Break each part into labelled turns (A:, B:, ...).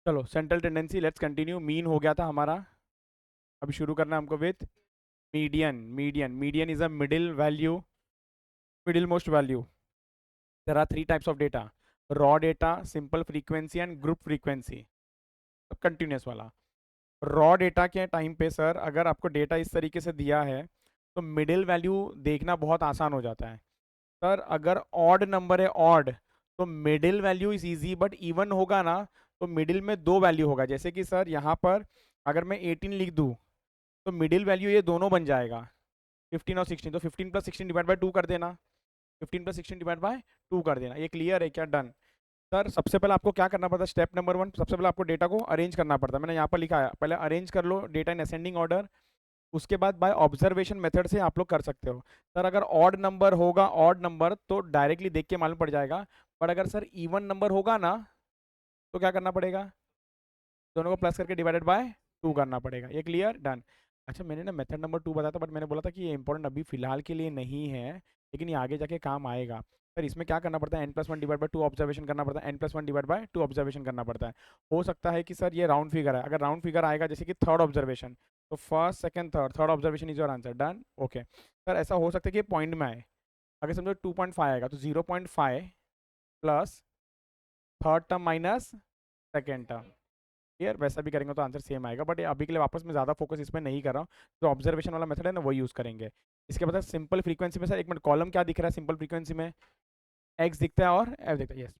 A: चलो central tendency let's continue. Mean हो गया था हमारा, अभी शुरू करना है हमको with median. Median is a middle value, middle most value. There are three types of data, raw data, simple frequency and group frequency. Continuous वाला रॉ डेटा के टाइम पे सर अगर आपको डेटा इस तरीके से दिया है तो मिडिल वैल्यू देखना बहुत आसान हो जाता है। सर अगर ऑड नंबर है, ऑड, तो middle value is easy, but even होगा ना तो मिडिल में दो वैल्यू होगा। जैसे कि सर यहाँ पर अगर मैं 18 लिख दूँ तो मिडिल वैल्यू ये दोनों बन जाएगा, 15 और 16। तो 15 प्लस 16 डिवाइड बाई 2 कर देना, 15 प्लस 16 डिवाइड बाय 2 कर देना। ये क्लियर है क्या? डन। सर सबसे पहले आपको क्या करना पड़ता है? स्टेप नंबर वन, सबसे पहले आपको डेटा को अरेंज करना पड़ता है। मैंने यहाँ पर लिखा है पहले अरेंज कर लो डेटा इन असेंडिंग ऑर्डर। उसके बाद बाय ऑब्जर्वेशन मेथड से आप लोग कर सकते हो। सर अगर ऑड नंबर होगा, ऑड नंबर तो डायरेक्टली देख के मालूम पड़ जाएगा, पर अगर सर इवन नंबर होगा ना तो क्या करना पड़ेगा? दोनों को प्लस करके डिवाइडेड बाय 2 करना पड़ेगा। ये क्लियर? डन। अच्छा मैंने ना मेथड नंबर 2 बताया था, बट मैंने बोला था कि ये इंपॉर्टेंट अभी फिलहाल के लिए नहीं है, लेकिन ये आगे जाके काम आएगा। सर इसमें क्या करना पड़ता है? n+1 डिवाइड बाय 2 ऑब्जर्वेशन करना पड़ता है, n+1 डिवाइड बाय 2 ऑब्जर्वेशन करना पड़ता है। हो सकता है कि सर ये राउंड फिगर है, अगर राउंड फिगर आएगा जैसे कि थर्ड ऑब्जर्वेशन, तो first second third, third observation is your answer. Done. Okay sir ऐसा हो सकता है कि पॉइंट में आए, अगर समझो 2.5 आएगा तो 0.5 plus third term minus second term. यार वैसा भी करेंगे तो आंसर सेम आएगा, बट अभी के लिए वापस मैं ज़्यादा फोकस इसमें नहीं कर रहा हूँ। जो ऑब्जर्वेशन वाला मेथड है ना वही यूज़ करेंगे। इसके बाद सिंपल फ्रीक्वेंसी में सर एक मिनट, कॉलम क्या दिख रहा है सिंपल फ्रीक्वेंसी में? एक्स दिखता है और एफ दिखता है। यस,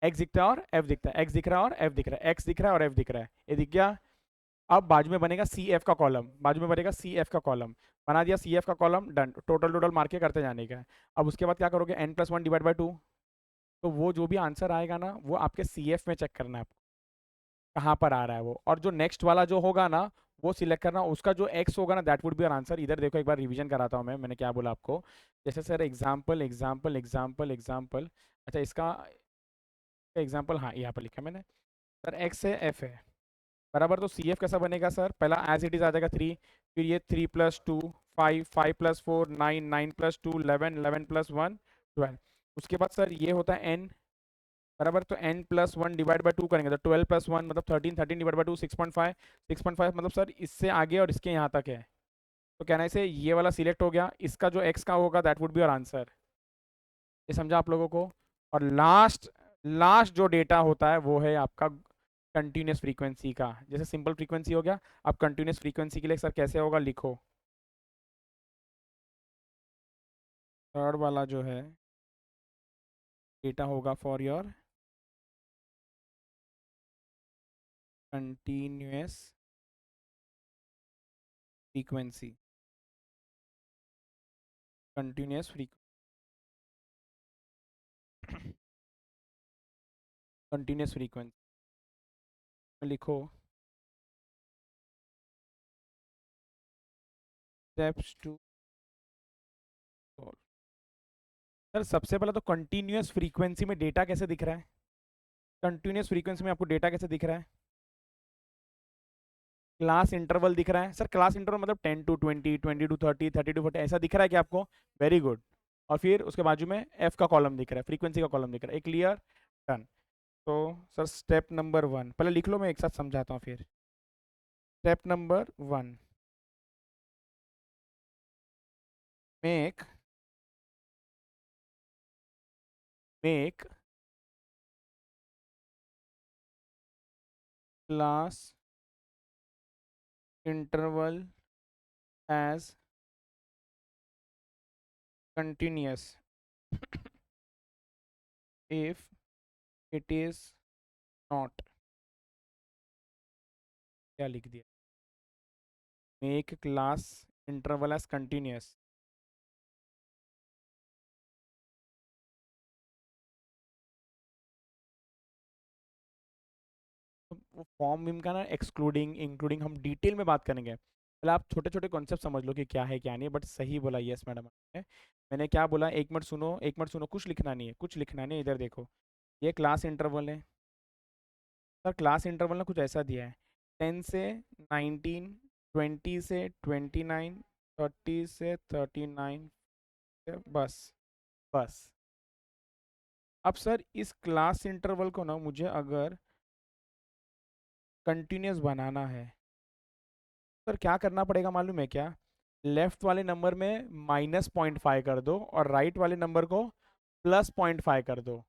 A: एक्स दिखता है और एफ दिखता है, एक्स दिख रहा है और एफ दिख रहा है, एक्स दिख रहा है और एफ दिख रहा है। ये दिख गया। अब बाजू में बनेगा सी एफ का कॉलम, बाजू में बनेगा सी एफ का कॉलम। बना दिया सी एफ का column, done. Total total mark के करते जाने का है। अब उसके बाद क्या करोगे? n+1 divide by 2। तो वो जो भी आंसर आएगा ना वो आपके सी एफ में चेक करना है आपको कहाँ पर आ रहा है वो, और जो नेक्स्ट वाला जो होगा ना वो सिलेक्ट करना, उसका जो एक्स होगा ना that would be our answer. इधर देखो एक बार रिवीजन कराता हूँ मैंने क्या बोला आपको। जैसे sir example example example example, अच्छा इसका एग्जाम्पल हाँ यहाँ पर लिखा है मैंने। सर एक्स है, एफ है, बराबर। तो सी एफ कैसा बनेगा सर? पहला एज इट इज आ जाएगा 3, फिर ये 3+2 5, 5+4 9, 9+2 11, 11+1 12। उसके बाद सर ये होता है एन, बराबर। तो n+1 डिवाइड बाई 2 करेंगे तो 12+1 मतलब 13, 13 डिवाइड बाई 2 6.5, 6.5 मतलब सर इससे आगे और इसके यहाँ तक है। तो कहना है से ये वाला सिलेक्ट हो गया, इसका जो x का होगा that would be your answer. ये समझा आप लोगों को? और लास्ट लास्ट जो डेटा होता है वो है आपका कंटिन्यूस फ्रीक्वेंसी का। जैसे सिंपल फ्रीक्वेंसी हो गया, अब कंटिन्यूस फ्रीक्वेंसी के लिए सर कैसे होगा लिखो। थर्ड वाला जो है डेटा होगा for your continuous frequency, continuous continuous frequency लिखो। Steps to solve. सर सबसे पहले तो कंटिन्यूअस फ्रीक्वेंसी में डेटा कैसे दिख रहा है? कंटिन्यूअस फ्रीक्वेंसी में आपको डेटा कैसे दिख रहा है? क्लास इंटरवल दिख रहा है। सर क्लास इंटरवल मतलब 10 to 20, 20 to 30, 30 to 40 ऐसा दिख रहा है क्या आपको? Very good. और फिर उसके बाजू में एफ का कॉलम दिख रहा है, फ्रीक्वेंसी का कॉलम दिख रहा है। एक क्लियर? डन। तो सर स्टेप नंबर 1 पहले लिख लो, मैं एक साथ समझाता हूँ फिर। Step number 1, make make class interval as continuous if it is not। क्या लिख दिया? Make class interval as continuous. वो फॉर्म विम का ना एक्सक्लूडिंग इंक्लूडिंग हम डिटेल में बात करेंगे। पहले आप छोटे छोटे कॉन्सेप्ट समझ लो कि क्या है क्या नहीं, बट सही बोला यस मैडम। मैंने क्या बोला? एक मिनट सुनो, एक मिनट सुनो, कुछ लिखना नहीं है, कुछ लिखना नहीं है। इधर देखो, ये क्लास इंटरवल है। सर क्लास इंटरवल ना कुछ ऐसा दिया है, 10 से 19, 20 से 29, 30 से 39, बस बस। अब सर इस क्लास इंटरवल को ना मुझे अगर कंटिन्यूस बनाना है, सर क्या करना पड़ेगा मालूम है क्या? लेफ्ट वाले नंबर में -0.5 कर दो और राइट वाले नंबर को +0.5 कर दो।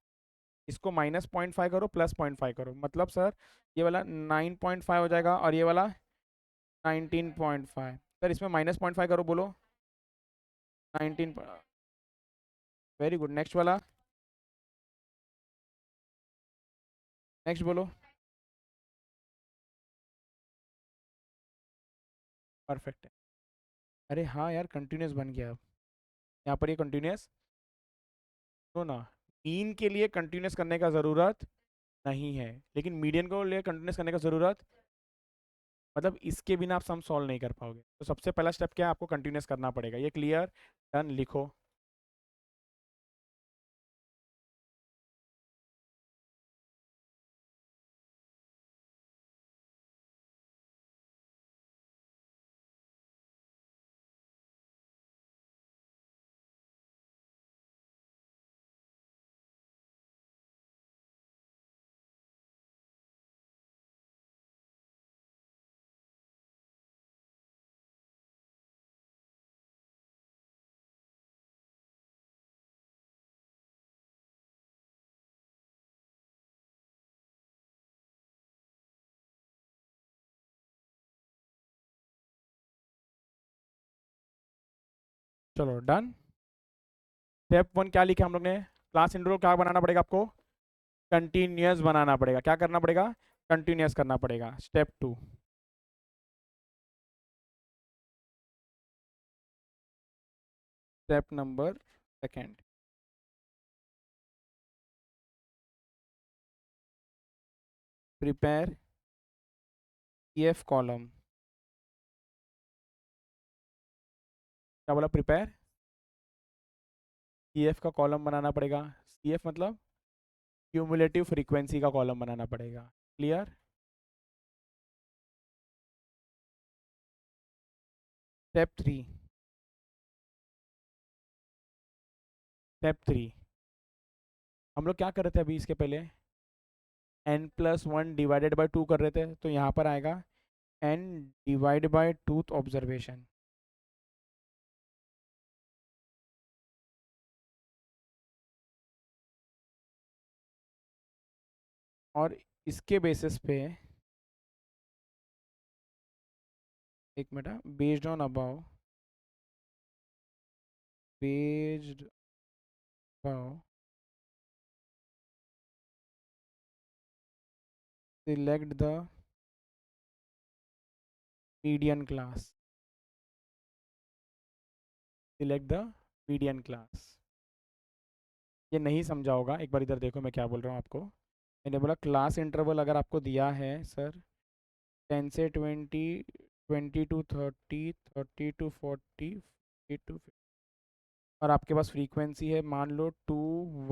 A: इसको -0.5 करो, +0.5 करो, मतलब सर ये वाला 9.5 हो जाएगा और ये वाला 19.5। सर इसमें -0.5 करो, बोलो 19। वेरी गुड, नेक्स्ट वाला, नेक्स्ट बोलो। परफेक्ट है। अरे हाँ यार, कंटिन्यूस बन गया अब। यहाँ पर ये कंटिन्यूस, तो ना मीन के लिए कंटिन्यूस करने का ज़रूरत नहीं है, लेकिन मीडियन को लिए कंटिन्यूस करने का ज़रूरत, मतलब इसके बिना आप सम सॉल्व नहीं कर पाओगे। तो सबसे पहला स्टेप क्या है, आपको कंटिन्यूस करना पड़ेगा। ये क्लियर, डन, लिखो। चलो डन। स्टेप 1 क्या लिखा हम लोग ने? क्लास इंटरवल क्या बनाना पड़ेगा आपको? कंटिन्यूस बनाना पड़ेगा। क्या करना पड़ेगा? कंटिन्यूस करना पड़ेगा। Step 2, step number second, prepare EF column. क्या बोला? प्रिपेयर EF का कॉलम बनाना पड़ेगा। EF मतलब क्यूमुलेटिव फ्रीक्वेंसी का कॉलम बनाना पड़ेगा। क्लियर? स्टेप 3, स्टेप 3 हम लोग क्या कर रहे थे अभी इसके पहले? n+1 डिवाइडेड बाय 2 कर रहे थे, तो यहाँ पर आएगा n डिवाइड बाय टूथ ऑब्जर्वेशन। और इसके बेसिस पे, एक minute, based on about, based about select the median class, select the median class. ये नहीं समझा होगा, एक बार इधर देखो मैं क्या बोल रहा हूँ आपको। मैंने बोला क्लास इंटरवल अगर आपको दिया है सर 10 से 20, 20 टू 30, 30 टू 40, 40 टू 50, और आपके पास फ्रीक्वेंसी है मान लो 2,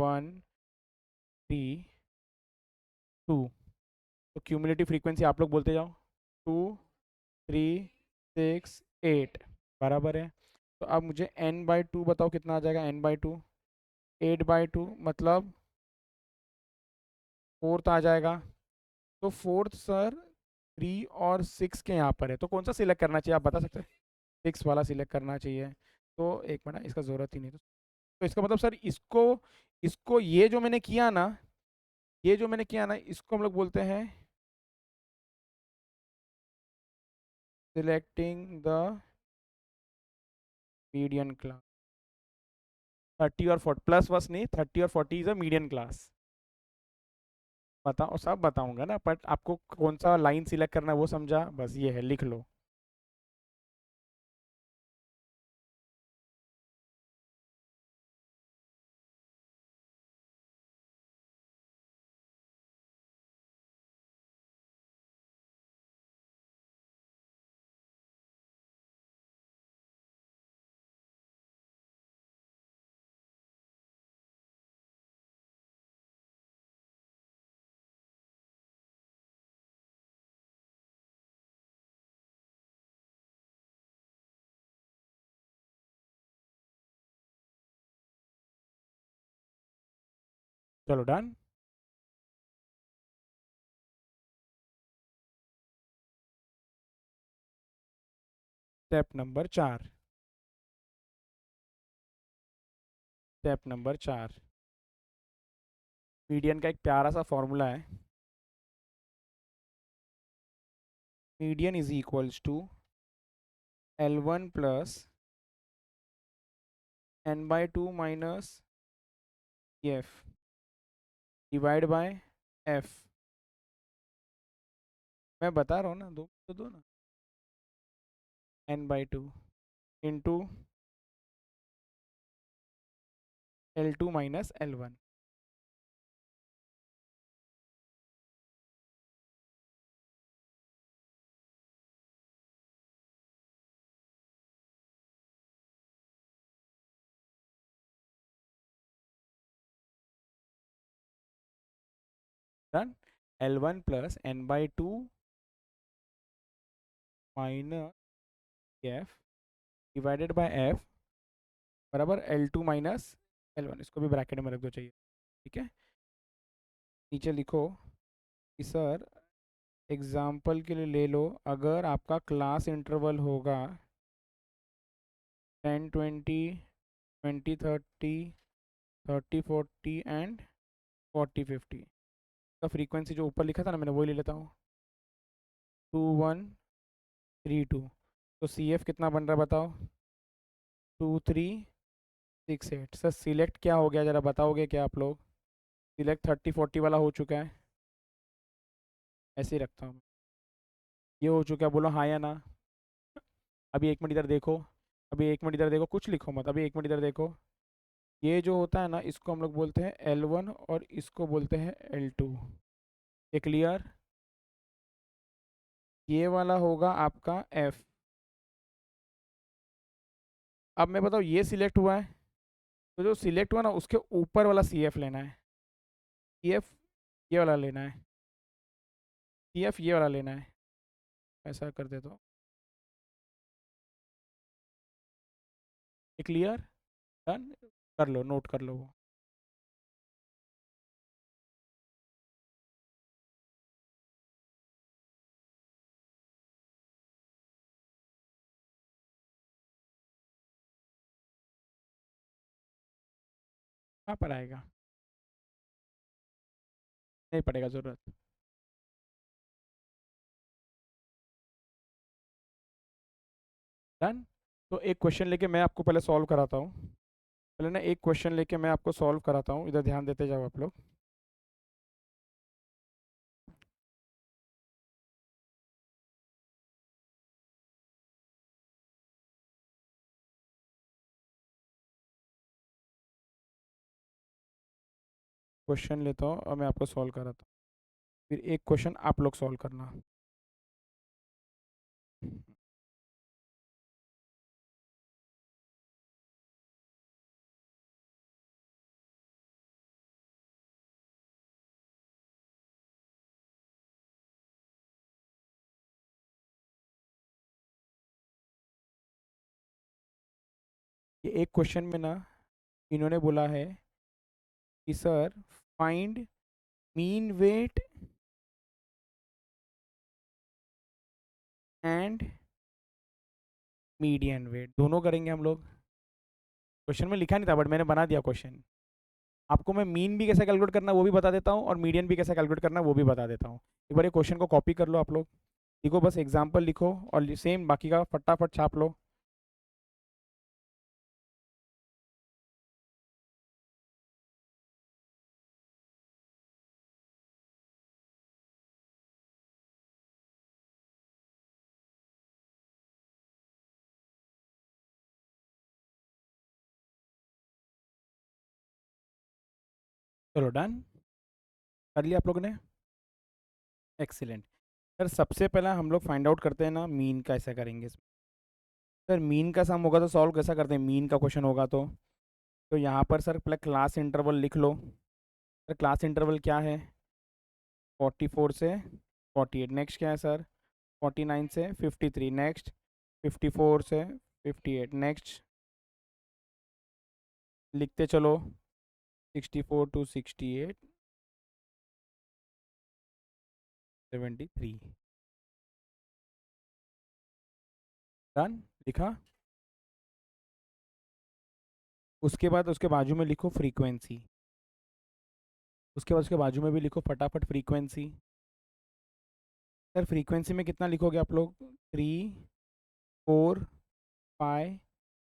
A: 1, 3, 2, तो क्यूमुलेटिव फ्रीक्वेंसी आप लोग बोलते जाओ। 2, 3, 6, 8 बराबर है। तो अब मुझे n/2 बताओ कितना आ जाएगा? n/2 8/2 मतलब फोर्थ आ जाएगा। तो फोर्थ सर 3 और 6 के यहाँ पर है, तो कौन सा सिलेक्ट करना चाहिए आप बता सकते हैं? 6 वाला सिलेक्ट करना चाहिए। तो एक मिनट, इसका ज़रूरत ही नहीं। तो इसका मतलब सर इसको, इसको ये जो मैंने किया ना, ये जो मैंने किया ना, इसको हम लोग बोलते हैं सिलेक्टिंग द मीडियन क्लास। 30 और 40 प्लस बस नहीं, 30 और 40 इज अ मीडियन क्लास। बताओ, सब बताऊंगा ना, बट आपको कौन सा लाइन सिलेक्ट करना है वो समझा, बस ये है, लिख लो। चलो done. Step number 4, step number 4, median का एक प्यारा सा फॉर्मूला है। Median is equals to L1 plus n/2 minus f divide by f. मैं बता रहा हूँ ना, दो तो दो ना, n/2 into L2 minus L1। Done. L1 plus n/2 minus F divided by F बराबर L2 माइनस L1। इसको भी ब्रैकेट में रख दो चाहिए, ठीक है। नीचे लिखो कि सर एग्जाम्पल के लिए ले लो, अगर आपका क्लास इंटरवल होगा 10 20 20 30 30 40 एंड 40 50 का फ्रीक्वेंसी जो ऊपर लिखा था ना, मैंने वही ले लेता हूँ, 2 1 3 2। तो सी एफ कितना बन रहा है बताओ, 2 3 6 8। सर सिलेक्ट क्या हो गया, ज़रा बताओगे क्या आप लोग? सिलेक्ट 30 40 वाला हो चुका है, ऐसे ही रखता हूँ। ये हो चुका है, बोलो हाँ या ना। अभी एक मिनट इधर देखो, अभी एक मिनट इधर देखो, कुछ लिखो मत, अभी एक मिनट इधर देखो। ये जो होता है ना, इसको हम लोग बोलते हैं L1 और इसको बोलते हैं L2। ये क्लियर? ये वाला होगा आपका F। अब मैं बताऊँ, ये सिलेक्ट हुआ है, तो जो सिलेक्ट हुआ ना उसके ऊपर वाला CF लेना है। CF ये वाला लेना है, CF ये वाला लेना है। ऐसा कर देता हूँ। ये क्लियर? डन। कर लो, नोट कर लो वो। कहाँ पर आएगा? नहीं पड़ेगा ज़रूरत। डन। तो एक क्वेश्चन लेके मैं आपको पहले सॉल्व कराता हूँ। पहले ना एक क्वेश्चन लेके मैं आपको सॉल्व कराता हूँ, इधर ध्यान देते जाओ आप लोग। क्वेश्चन लेता हूँ और मैं आपको सॉल्व कराता हूँ, फिर एक क्वेश्चन आप लोग सॉल्व करना। ये एक क्वेश्चन में ना इन्होंने बोला है कि sir find mean weight and median weight, दोनों करेंगे हम लोग। क्वेश्चन में लिखा नहीं था बट मैंने बना दिया क्वेश्चन। आपको मैं मीन भी कैसे कैलकुलेट करना है वो भी बता देता हूँ, और मीडियन भी कैसे कैलकुलेट करना है वो भी बता देता हूँ। एक बार ये क्वेश्चन को कॉपी कर लो आप लोग, लिखो बस एग्जाम्पल लिखो और सेम बाकी का फटाफट छाप लो। चलो डन, कर लिया आप लोगों ने? एक्सीलेंट। सर सबसे पहला हम लोग फाइंड आउट करते हैं ना मीन का, ऐसा करेंगे इसमें। सर मीन का सम होगा तो सॉल्व कैसा करते हैं, मीन का क्वेश्चन होगा तो यहाँ पर सर पहले क्लास इंटरवल लिख लो। सर क्लास इंटरवल क्या है, 44 से 48। नेक्स्ट क्या है सर, 49 से 53। नेक्स्ट 54 से 58। नेक्स्ट लिखते चलो 64 टू 68 73। डन। लिखा। उसके बाद उसके बाजू में लिखो फ्रीक्वेंसी। उसके बाद उसके बाजू में भी लिखो फटाफट फ्रीक्वेंसी। सर फ्रीक्वेंसी में कितना लिखोगे आप लोग? 3, 4, 5,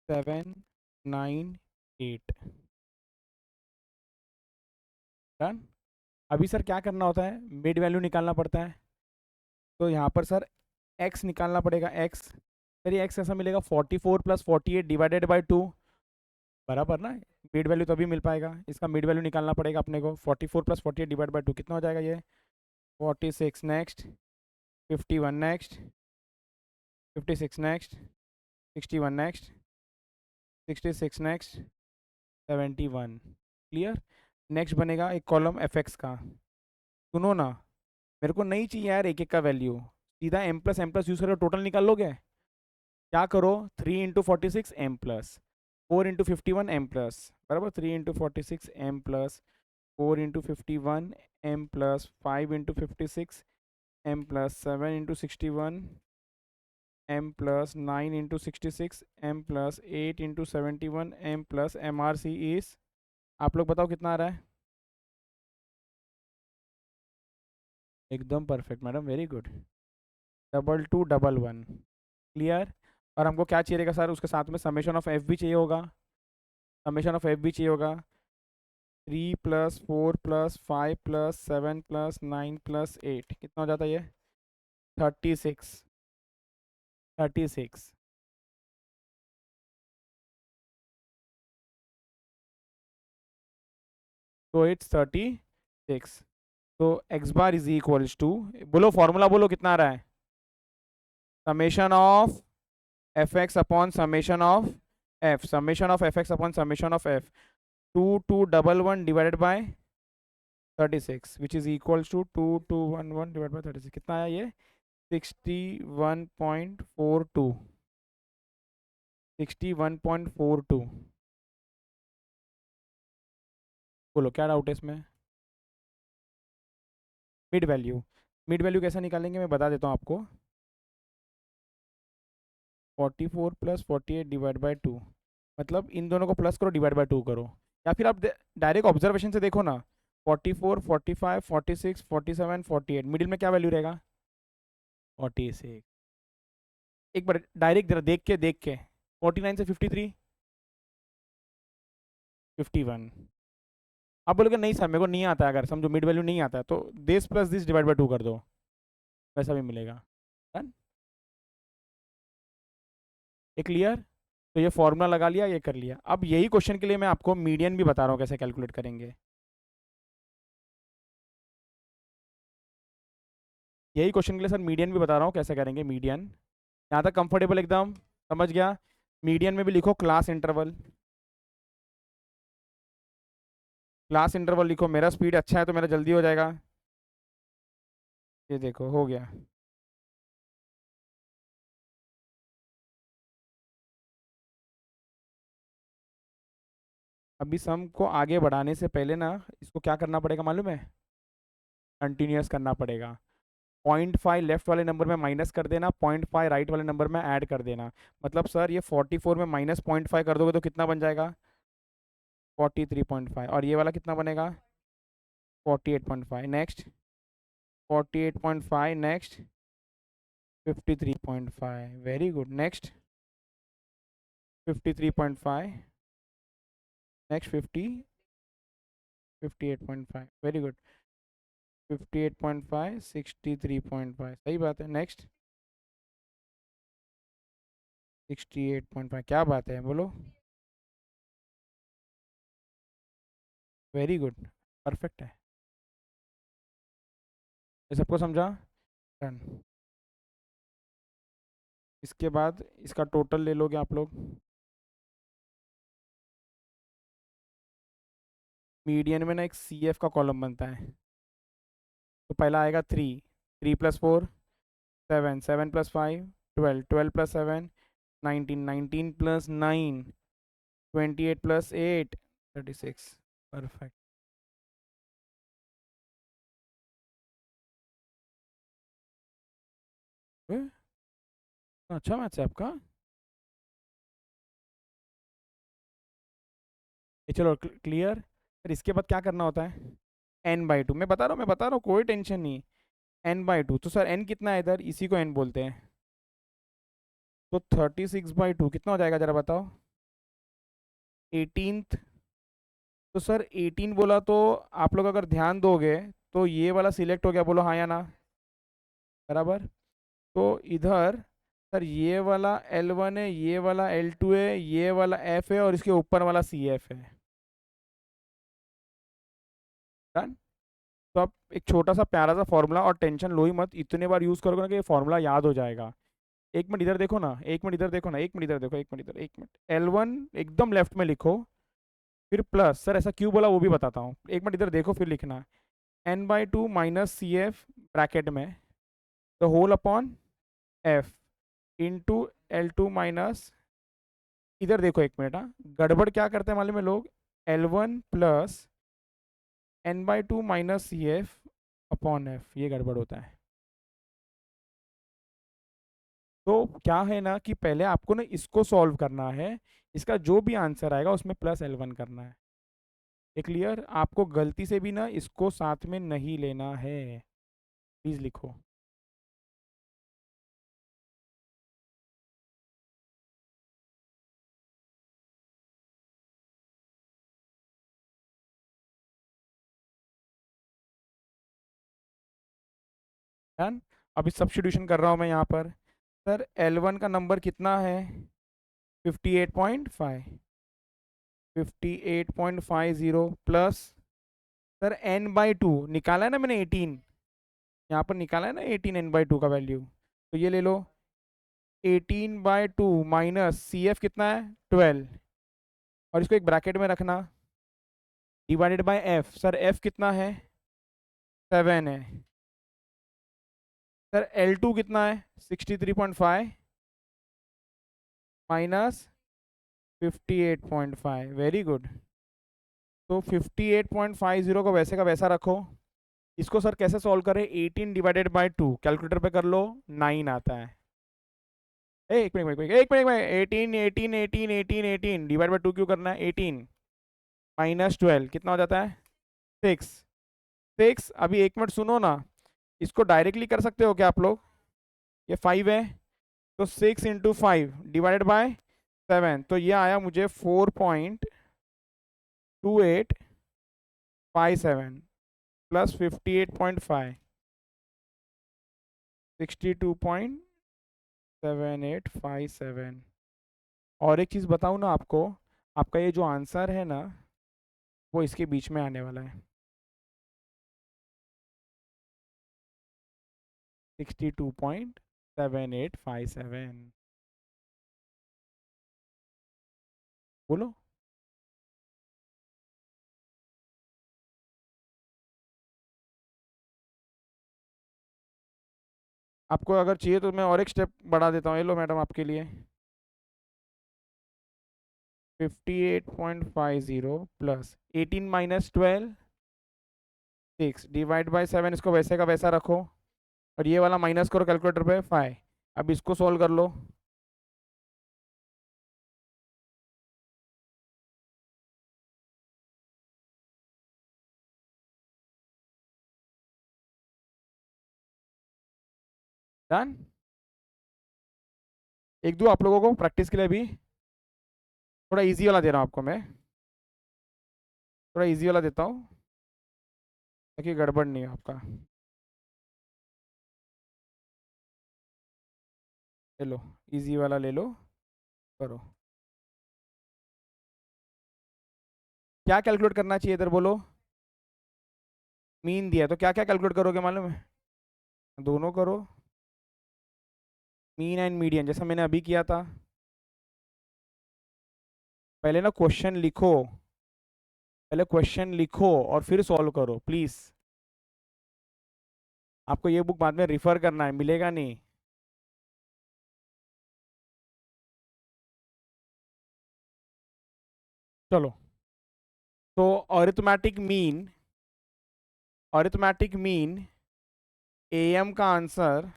A: 7, 9, 8। डन। अभी सर क्या करना होता है? मिड वैल्यू निकालना पड़ता है। तो यहाँ पर सर एक्स निकालना पड़ेगा। एक्स सर ये एक्स कैसा मिलेगा? 44 + 48 डिवाइडेड बाई 2, बराबर ना? मिड वैल्यू तभी मिल पाएगा। इसका मिड वैल्यू निकालना पड़ेगा अपने को। 44 + 48 डिवाइड बाई 2 कितना हो जाएगा ये? 46 next, 51 next, 56 next, 61 next, 66 next, 71। Clear. Next बनेगा एक कॉलम एफ एक्स का। सुनो ना, मेरे को नहीं चाहिए यार एक एक का वैल्यू, सीधा m+m+ यूज करो, टोटल निकाल लोगे। क्या करो? 3 × 46 m+, 4 × 51 m+, बराबर। 3 × 46 m+, 4 × 51 m+, 5 × 56 m+, 7 × 61 m+, 9 × 66 m+, 8 × 71 m+, MRC is, आप लोग बताओ कितना आ रहा है? एकदम perfect madam, very good. 2211। Clear. और हमको क्या चाहिए रहेगा सर? उसके साथ में समेशन ऑफ एफ भी चाहिए होगा। समेशन ऑफ एफ भी चाहिए होगा। 3 + 4 + 5 + 7 + 9 + 8 कितना हो जाता है ये? 36। 36। तो इट्स 36। तो x bar is equals to, बोलो फॉर्मूला बोलो कितना आ रहा है? Summation of f x upon summation of f, summation of f x upon summation of f, 2211 divided by 36 which is equals to 2211 divide by 36। कितना आया ये? 61.42। 61.42। बोलो क्या डाउट है इसमें? मिड वैल्यू, मिड वैल्यू कैसे निकालेंगे मैं बता देता हूँ आपको। 44 + 48 डिवाइड बाई 2, मतलब इन दोनों को प्लस करो, डिवाइड बाई 2 करो। या फिर आप डायरेक्ट ऑब्जर्वेशन से देखो ना, 44, 45, 46, 47, 48, मिडिल में क्या वैल्यू रहेगा? 46। एक बार डायरेक्ट जरा देख के 49 से 53, 51। आप बोलोगे नहीं सर मेरे को नहीं आता है, अगर समझो मिड वैल्यू नहीं आता है तो this plus this divide by 2 कर दो, वैसा भी मिलेगा। डन। ये क्लियर। तो ये फॉर्मूला लगा लिया, ये कर लिया। अब यही क्वेश्चन के लिए मैं आपको मीडियन भी बता रहा हूँ कैसे कैलकुलेट करेंगे। यही क्वेश्चन के लिए सर मीडियन भी बता रहा हूँ कैसे करेंगे मीडियन। यहाँ तक कंफर्टेबल एकदम? समझ गया। मीडियन में भी लिखो क्लास इंटरवल। क्लास इंटरवल लिखो, मेरा स्पीड अच्छा है तो मेरा जल्दी हो जाएगा। ये देखो हो गया। अभी सम को आगे बढ़ाने से पहले ना इसको क्या करना पड़ेगा मालूम है? कंटिन्यूअस करना पड़ेगा। 0.5 लेफ्ट वाले नंबर में माइनस कर देना, 0.5 राइट वाले नंबर में ऐड कर देना। मतलब सर ये 44 में माइनस 0.5 कर दोगे तो कितना बन जाएगा? 43.5। और ये वाला कितना बनेगा? 48.5। Next 48.5, next 53.5। Very good. Next 53.5, next 58.5। Very good. 58.5, 63.5, सही बात है। नेक्स्ट 68.5। क्या बात है, बोलो। वेरी गुड, परफेक्ट है। ये सबको समझा? डन। इसके बाद इसका टोटल ले लोगे आप लोग। मीडियन में ना एक सी एफ का कॉलम बनता है। तो पहला आएगा 3, 3 + 4 7, 7 + 5 12, 12 + 7 19, 19 + 9 28 + 8 36। परफेक्ट। अच्छा मैथ्स है आपका। ये चलो क्लियर। फिर इसके बाद क्या करना होता है, n/2, मैं बता रहा हूँ कोई टेंशन नहीं। n/2, तो सर n कितना है इधर, इसी को n बोलते हैं। तो 36/2 कितना हो जाएगा जरा बताओ, 18th। तो सर 18 बोला तो आप लोग अगर ध्यान दोगे तो ये वाला सिलेक्ट हो गया, बोलो हाँ या ना, बराबर। तो इधर सर ये वाला L1 है, ये वाला L2 है, ये वाला F है और इसके ऊपर वाला CF है। डन। तो अब एक छोटा सा प्यारा सा फॉर्मूला, और टेंशन लो ही मत, इतने बार यूज करोगे ना कि ये फॉर्मूला याद हो जाएगा। एक मिनट इधर देखो ना, एक मिनट इधर देखो ना, एक मिनट इधर देखो, एक मिनट इधर, एक मिनट। L1 एकदम लेफ्ट में लिखो, फिर प्लस, सर ऐसा क्यों बोला वो भी बताता हूँ, एक मिनट इधर देखो फिर लिखना। n/2 माइनस CF ब्रैकेट में the whole upon F into L2 minus, इधर देखो एक मिनट, हाँ गड़बड़ क्या करते हैं मालूम है लोग, L1 plus n/2 minus CF upon F, ये गड़बड़ होता है। तो क्या है ना कि पहले आपको ना इसको सॉल्व करना है, इसका जो भी आंसर आएगा उसमें प्लस L1 करना है। ये क्लियर, आपको गलती से भी ना इसको साथ में नहीं लेना है, प्लीज लिखो। डन। अभी सब्स्टिट्यूशन कर रहा हूँ मैं यहाँ पर। सर L1 का नंबर कितना है, 58.5, 58.50 प्लस, सर n/2 निकाला है ना मैंने 18, यहाँ पर निकाला है ना 18 n/2 का वैल्यू, तो ये ले लो 18/2 माइनस CF कितना है 12, और इसको एक ब्रैकेट में रखना, divided by F, sir F कितना है 7 है। सर L2 कितना है 63.5 माइनस 58.5, वेरी गुड। तो 58.50 को वैसे का वैसा रखो। इसको सर कैसे सॉल्व करें, 18 डिवाइडेड बाय 2 कैलकुलेटर पे कर लो, 9 आता है। एक मिनट एक मिनट एक मिनट, 18 18 18 18 18 डिवाइड बाय 2 क्यों करना है, 18 माइनस 12 कितना हो जाता है 6 6। अभी एक मिनट सुनो ना, इसको डायरेक्टली कर सकते हो क्या आप लोग, ये 5 है, तो 6 × 5 डिवाइडेड बाय 7, तो ये आया मुझे 4.2857 प्लस 58.5, 62.7857। और एक चीज़ बताऊँ ना आपको, आपका ये जो आंसर है ना वो इसके बीच में आने वाला है, 62.7857। बोलो। आपको अगर चाहिए तो मैं और एक स्टेप बढ़ा देता हूँ, ये लो मैडम आपके लिए, 58.50 प्लस 18 माइनस 12 6 डिवाइड बाय 7, इसको वैसे का वैसा रखो, और ये वाला माइनस करो कैलकुलेटर पे 5। अब इसको सॉल्व कर लो, डन। एक दो आप लोगों को प्रैक्टिस के लिए भी थोड़ा इजी वाला दे रहा हूँ आपको मैं, थोड़ा इजी वाला देता हूँ ताकि गड़बड़ नहीं हो आपका। ले लो, इजी वाला ले लो, करो। क्या कैलकुलेट करना चाहिए इधर बोलो, मीन दिया तो क्या क्या कैलकुलेट करोगे मालूम है, दोनों करो, मीन एंड मीडियन जैसा मैंने अभी किया था। पहले ना क्वेश्चन लिखो, पहले क्वेश्चन लिखो और फिर सॉल्व करो प्लीज। आपको ये बुक बाद में रिफर करना है, मिलेगा नहीं। चलो, तो अरिथमेटिक मीन AM का आंसर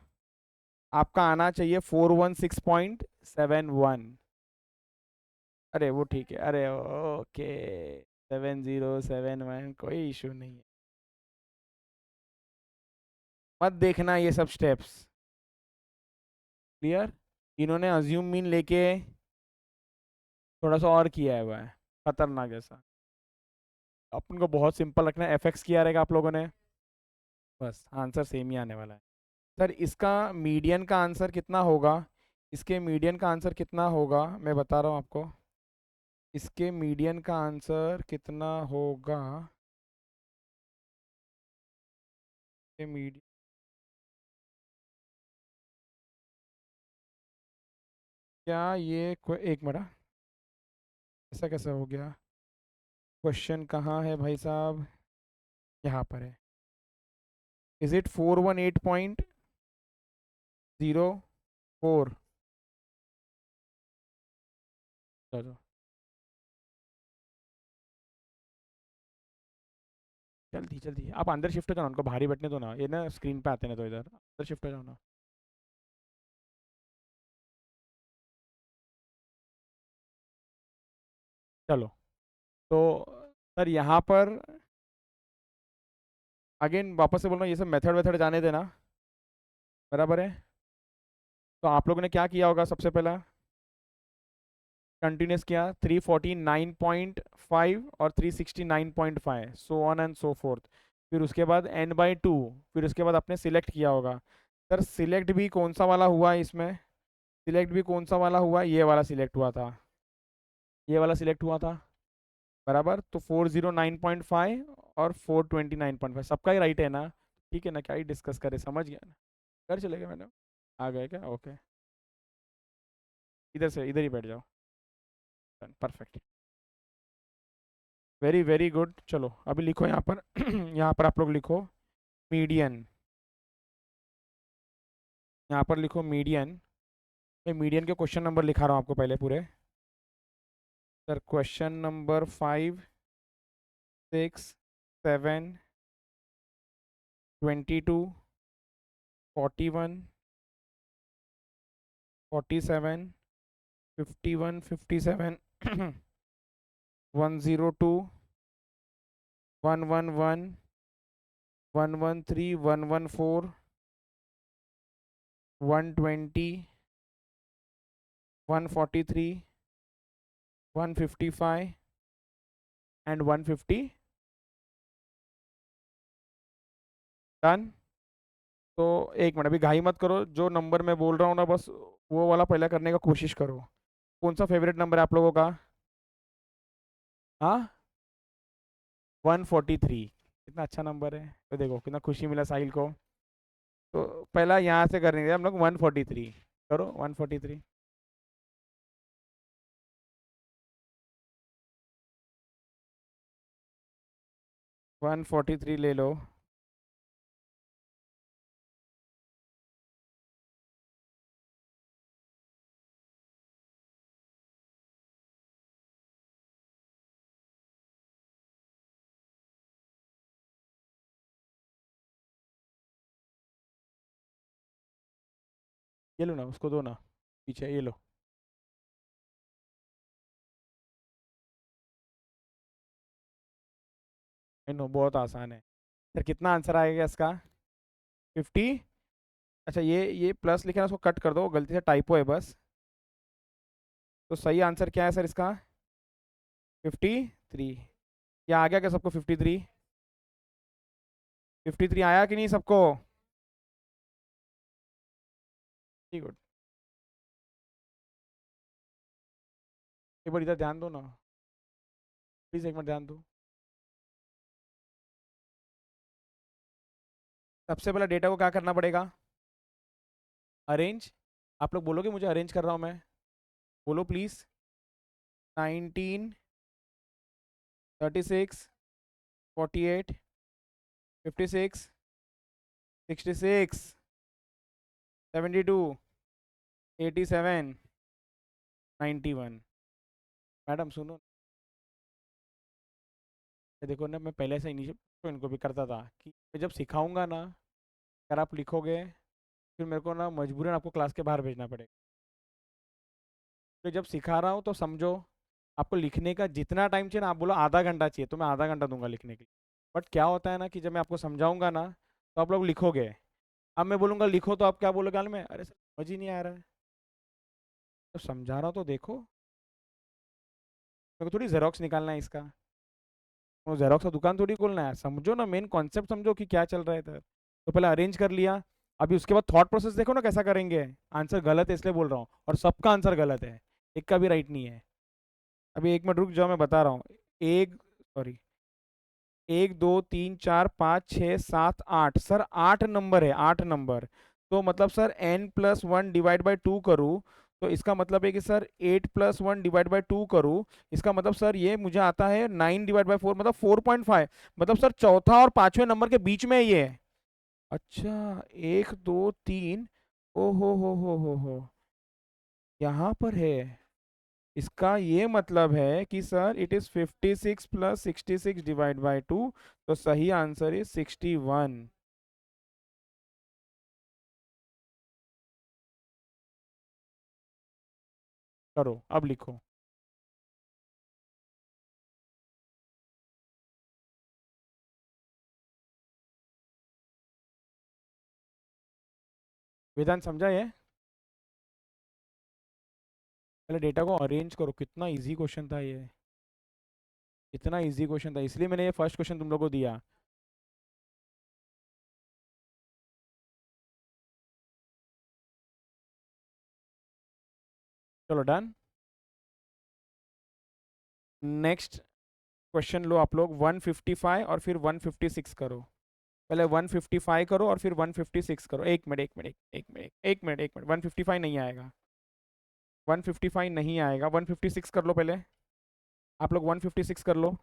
A: आपका आना चाहिए 416.71। अरे वो ठीक है, अरे ओके, 7071, कोई इशू नहीं है। मत देखना ये सब स्टेप्स। क्लियर। इन्होंने अज्यूम मीन लेके थोड़ा सा और किया है, वह खतरनाक ऐसा। अपन को बहुत सिंपल रखना है, एफएक्स किया रहेगा आप लोगों ने, बस आंसर सेम ही आने वाला है। सर इसका मीडियन का आंसर कितना होगा? इसके मीडियन का आंसर कितना होगा मैं बता रहा हूँ आपको। इसके मीडियन का आंसर कितना होगा? ये मीडियन, क्या ये एक मिनट, ऐसा कैसे हो गया? क्वेश्चन कहाँ है भाई साहब? यहाँ पर है। Is it 418.04? चलो जल्दी जल्दी, आप अंदर शिफ्ट हो जाओ, उनको बाहर ही बैठने दो ना, ये ना स्क्रीन पे आते ना, तो इधर अंदर शिफ्ट हो जाओ ना। चलो, तो सर यहाँ पर अगेन वापस से बोल रहा हूँ, ये सब मेथड वेथड जाने देना, बराबर है। तो आप लोगों ने क्या किया होगा सबसे पहला? कंटिन्यूस किया 349.5 और 369.5, so on and so fourth. फिर उसके बाद n/2, फिर उसके बाद आपने सिलेक्ट किया होगा। सर सिलेक्ट भी कौन सा वाला हुआ है इसमें? सिलेक्ट भी कौन सा वाला हुआ? ये वाला सिलेक्ट हुआ था, ये वाला सिलेक्ट हुआ था, बराबर। तो 409.5 और 429.5 सबका ही राइट है ना? ठीक है ना, क्या ही डिस्कस करें, समझ गया ना? कर चलेगा मैडम, आ गए क्या? ओके, इधर से इधर ही बैठ जाओ, परफेक्ट, वेरी वेरी गुड। चलो अभी लिखो यहाँ पर यहाँ पर आप लोग लिखो मीडियन, यहाँ पर लिखो मीडियन। मैं मीडियन के क्वेश्चन नंबर लिखा रहा हूँ आपको पहले पूरे। Sir question number 5, 6, 7, 22, 41, 47, 51, 57, 102, 111, 113, 114, 120, 143, 155 and 150। Done. तो एक मिनट, अभी घाई मत करो, जो नंबर मैं बोल रहा हूँ ना बस वो वाला पहले करने का कोशिश करो। कौन सा फेवरेट नंबर है आप लोगों का? हाँ, 143, कितना अच्छा नंबर है, तो देखो कितना खुशी मिला साहिल को। तो पहला यहाँ से करेंगे हम लोग 143, करो 143। 143 ले लो। ये लो ना, उसको दो ना, पीछे ये लो। नो बहुत आसान है। सर कितना आंसर आएगा इसका? 50। अच्छा ये प्लस लिखे ना, उसको कट कर दो, गलती से टाइपो है बस। तो सही आंसर क्या है सर इसका? 53। क्या आ गया क्या सबको? 53, 53 आया कि नहीं सबको? Very good. एक बार इधर ध्यान दो ना, प्लीज एक मिनट ध्यान दो। सबसे पहले डेटा को क्या करना पड़ेगा? अरेंज। आप लोग बोलोगे मुझे अरेंज कर रहा हूँ मैं, बोलो प्लीज। 19, 36, 48, 56, 66, 72, 87, 91। मैडम सुनो, ये देखो ना, मैं पहले से इनिशियल तो इनको भी करता था कि मैं जब सिखाऊंगा ना, अगर आप लिखोगे फिर मेरे को ना मजबूरन आपको क्लास के बाहर भेजना पड़ेगा। तो जब सिखा रहा हूँ तो समझो, आपको लिखने का जितना टाइम चाहिए ना, आप बोलो आधा घंटा चाहिए तो मैं आधा घंटा दूंगा लिखने के लिए। बट क्या होता है ना कि जब मैं आपको समझाऊंगा ना तो आप लोग लिखोगे। अब मैं बोलूंगा लिखो तो आप क्या बोलोगे हाल में, अरे सर समझ ही नहीं आ रहा है। तो समझा रहा हूं तो देखो, मेरे को थोड़ी जेरोक्स निकालना है इसका, वो जेरोक्स का दुकान थोड़ी खोलना है। समझो ना, मेन कॉन्सेप्ट समझो कि क्या चल रहा है इधर। तो पहले अरेंज कर लिया, अभी उसके बाद थॉट प्रोसेस देखो ना कैसा करेंगे। आंसर गलत है इसलिए बोल रहा हूँ, और सबका आंसर गलत है, एक का भी राइट नहीं है। अभी एक मिनट रुक जाओ, मैं बता रहा हूँ। एक, सॉरी, 1 2 3 4 5 6 7 8, सर 8 नंबर है, 8 नंबर। तो मतलब सर n+1 डिवाइड बाई 2 करूँ, तो इसका मतलब है कि सर 8+1 डिवाइड बाई 2 करूँ, इसका मतलब सर ये मुझे आता है 9 डिवाइड बाई 4, मतलब 4.5। मतलब सर चौथा और पांचवें नंबर के बीच में ये है। अच्छा, 1 2 3, ओ हो, यहाँ पर है। इसका ये मतलब है कि sir it is 56 + 66 divide by 2, तो सही आंसर इज 61। करो अब लिखो। वेदांत समझा ये? पहले डेटा को अरेंज करो, कितना इजी क्वेश्चन था ये, इतना इजी क्वेश्चन था, इसलिए मैंने ये फर्स्ट क्वेश्चन तुम लोग को दिया। चलो डन। नेक्स्ट क्वेश्चन लो आप लोग, 155 और फिर 156 करो। पहले 155 करो और फिर 156 करो। एक मिनट एक मिनट एक मिनट एक मिनट एक मिनट, 155 नहीं आएगा, 155 नहीं आएगा, 156 कर लो पहले। आप लोग 156 कर लो।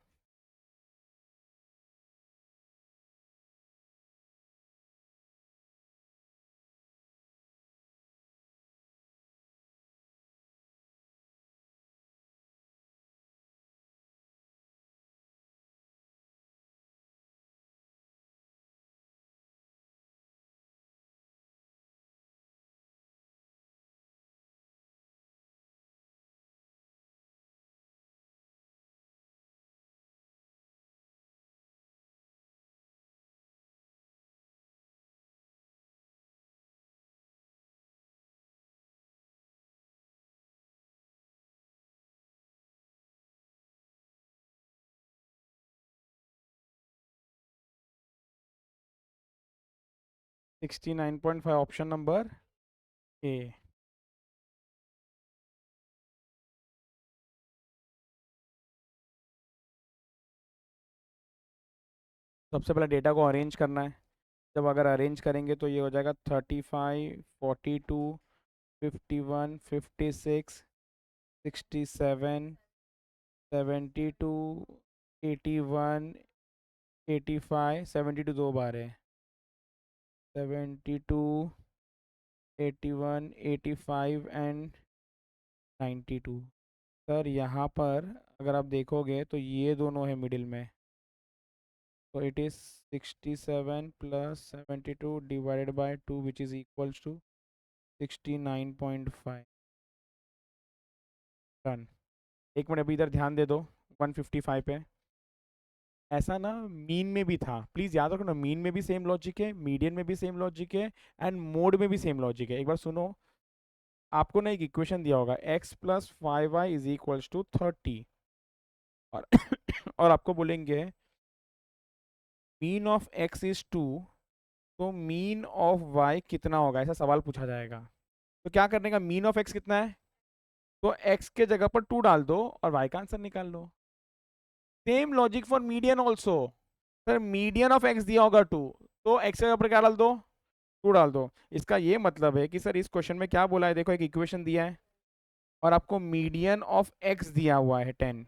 A: 69.5 ऑप्शन नंबर ए। सबसे पहले डेटा को अरेंज करना है। जब अगर अरेंज करेंगे तो ये हो जाएगा 35 42 51 56 67 72 81 85, 72 दो बार है, 72 81 85 एंड 92। सर यहाँ पर अगर आप देखोगे तो ये दोनों है मिडिल में, तो it is 67 + 72 divided by 2 which is equals to 69.5। Done. एक मिनट अभी इधर ध्यान दे दो, 155 पे। ऐसा ना मीन में भी था, प्लीज याद रखो ना, मीन में भी सेम लॉजिक है, मीडियन में भी सेम लॉजिक है, एंड मोड में भी सेम लॉजिक है। एक बार सुनो, आपको ना एक इक्वेशन दिया होगा, x+5y इज इक्वल्स टू 30, और और आपको बोलेंगे मीन ऑफ x इज 2, तो मीन ऑफ y कितना होगा, ऐसा सवाल पूछा जाएगा। तो क्या करने का, मीन ऑफ x कितना है, तो x के जगह पर 2 डाल दो और y का आंसर निकाल लो। Same logic for median also. Sir median of x दिया होगा 2, तो x के जगह पर क्या डाल दो, 2 डाल दो। इसका ये मतलब है कि सर इस क्वेश्चन में क्या बोला है, देखो एक इक्वेशन दिया है और आपको मीडियन ऑफ x दिया हुआ है 10,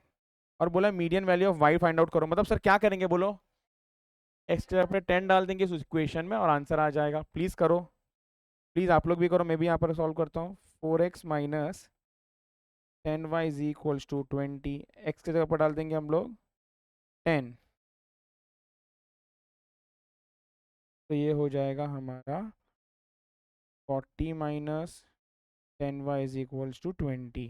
A: और बोला median value of y find out करो। मतलब सर क्या करेंगे बोलो, x के जगह पर 10 डाल देंगे इस इक्वेशन में और आंसर आ जाएगा। प्लीज करो, प्लीज आप लोग भी करो, मैं भी यहाँ पर सॉल्व करता हूँ। 4x - 10y is equals to 20, x की जगह पर डाल देंगे हम लोग 10, तो ये हो जाएगा हमारा 40 - 10y इज इक्वल्स टू 20।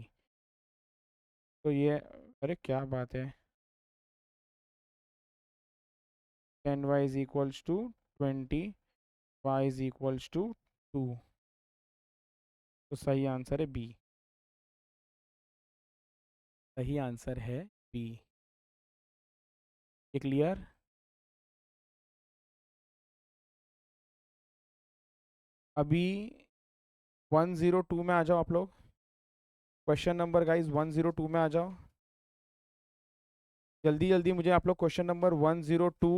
A: तो ये अरे क्या बात है, 10y is equals to 20, y is equals to 2। तो सही आंसर है बी। सही आंसर है बी। ये क्लियर? अभी 102 में आ जाओ आप लोग। क्वेश्चन नंबर गाइस 102 में आ जाओ। जल्दी जल्दी मुझे आप लोग क्वेश्चन नंबर 102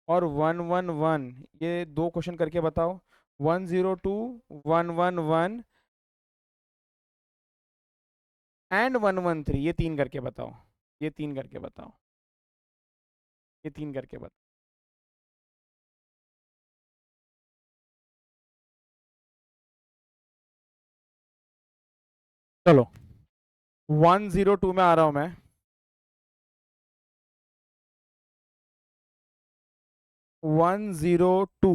A: और 111 ये दो क्वेश्चन करके बताओ। 102, 111 एंड 113, ये तीन करके बताओ। ये तीन करके बताओ। ये तीन करके बताओ। चलो 102 में आ रहा हूं मैं। 102।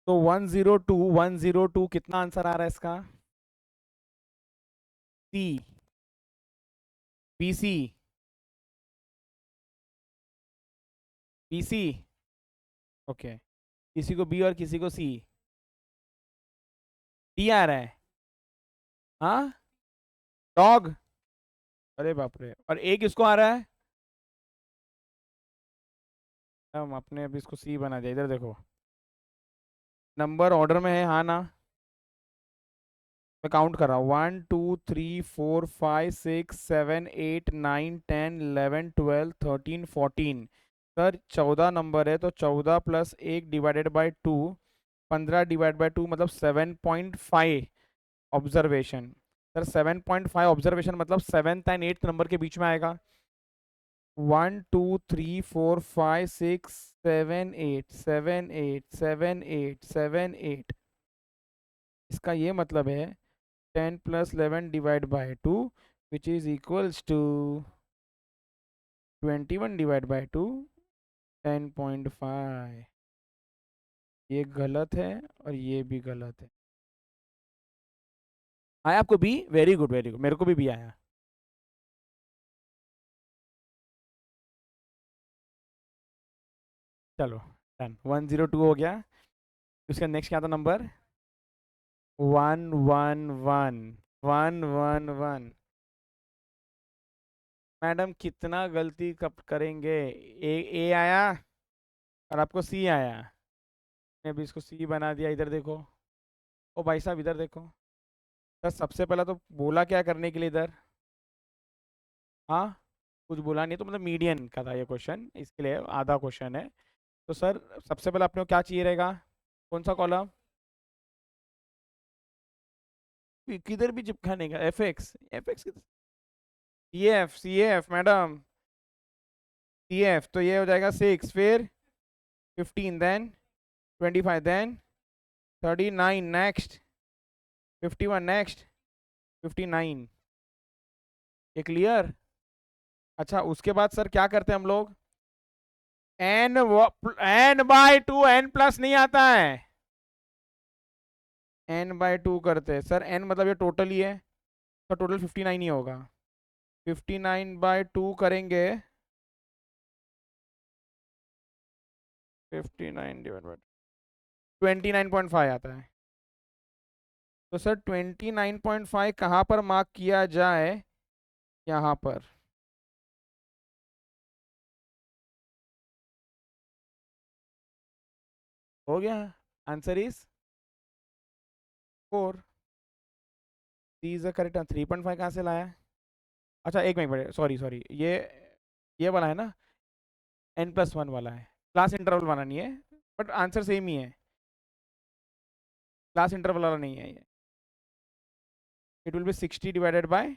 A: तो 102, 102 कितना आंसर आ रहा है इसका? सी, बीसी, बीसी। ओके, किसी को बी और किसी को सी। डी आ रहा है। हाँ, डॉग। अरे बाप रे, और ए किसको आ रहा है? हम अपने अभी इसको सी बना दिया। इधर देखो, नंबर ऑर्डर में है, हाँ ना? मैं काउंट कर रहा हूँ, 1 2 3 4 5 6 7 8 9 10 11 12 13 14। सर 14 नंबर है, तो 14 + 1 ÷ 2, 15 ÷ 2 मतलब 7.5 ऑब्जर्वेशन। सर 7.5 ऑब्जर्वेशन मतलब 7th और 8th नंबर के बीच में आएगा। 1 2 3 4 5 6 7 8 7 8 7 8 7 8। इसका ये मतलब है 10 + 11 ÷ 2 विच इज इक्वल्स टू 21 ÷ 2, 10.5। ये गलत है और ये भी गलत है। आया आपको B? Very good very good, मेरे को भी बी आया। चलो डन, 102 हो गया। उसका नेक्स्ट क्या था नंबर? 111। 111। मैडम कितना गलती कब करेंगे? ए आया और आपको सी आया। मैं अभी इसको सी बना दिया। इधर देखो, ओ भाई साहब इधर देखो। सर सबसे पहला तो बोला क्या करने के लिए इधर? हाँ, कुछ बोला नहीं तो मतलब मीडियन का था ये क्वेश्चन, इसके लिए आधा क्वेश्चन है। तो सर सबसे पहले अपने को क्या चाहिए रहेगा? कौन सा कॉलम? किधर भी चिपकाने का? F x, f x, c f, c f madam, c f. तो ये हो जाएगा 6, फिर 15, देन 25, देन 39, नेक्स्ट 51, नेक्स्ट 59। ये क्लियर? अच्छा उसके बाद सर क्या करते हैं हम लोग? n/2, n+ नहीं आता है। n/2 करते हैं सर। n मतलब ये टोटल ही है, तो टोटल 59 ही होगा। 59/2 करेंगे, 59 ÷ 29.5 आता है। तो सर 29.5 कहाँ पर मार्क किया जाए? यहाँ पर। हो गया, answer is 4। C is the correct. 3.5 कहाँ से लाया? अच्छा एक मिनट, सॉरी सॉरी, ये वाला है ना, n+1 वाला है। क्लास इंटरवल वाला नहीं है, बट आंसर सेम ही है। क्लास इंटरवल वाला नहीं है ये। It will be 60 divided by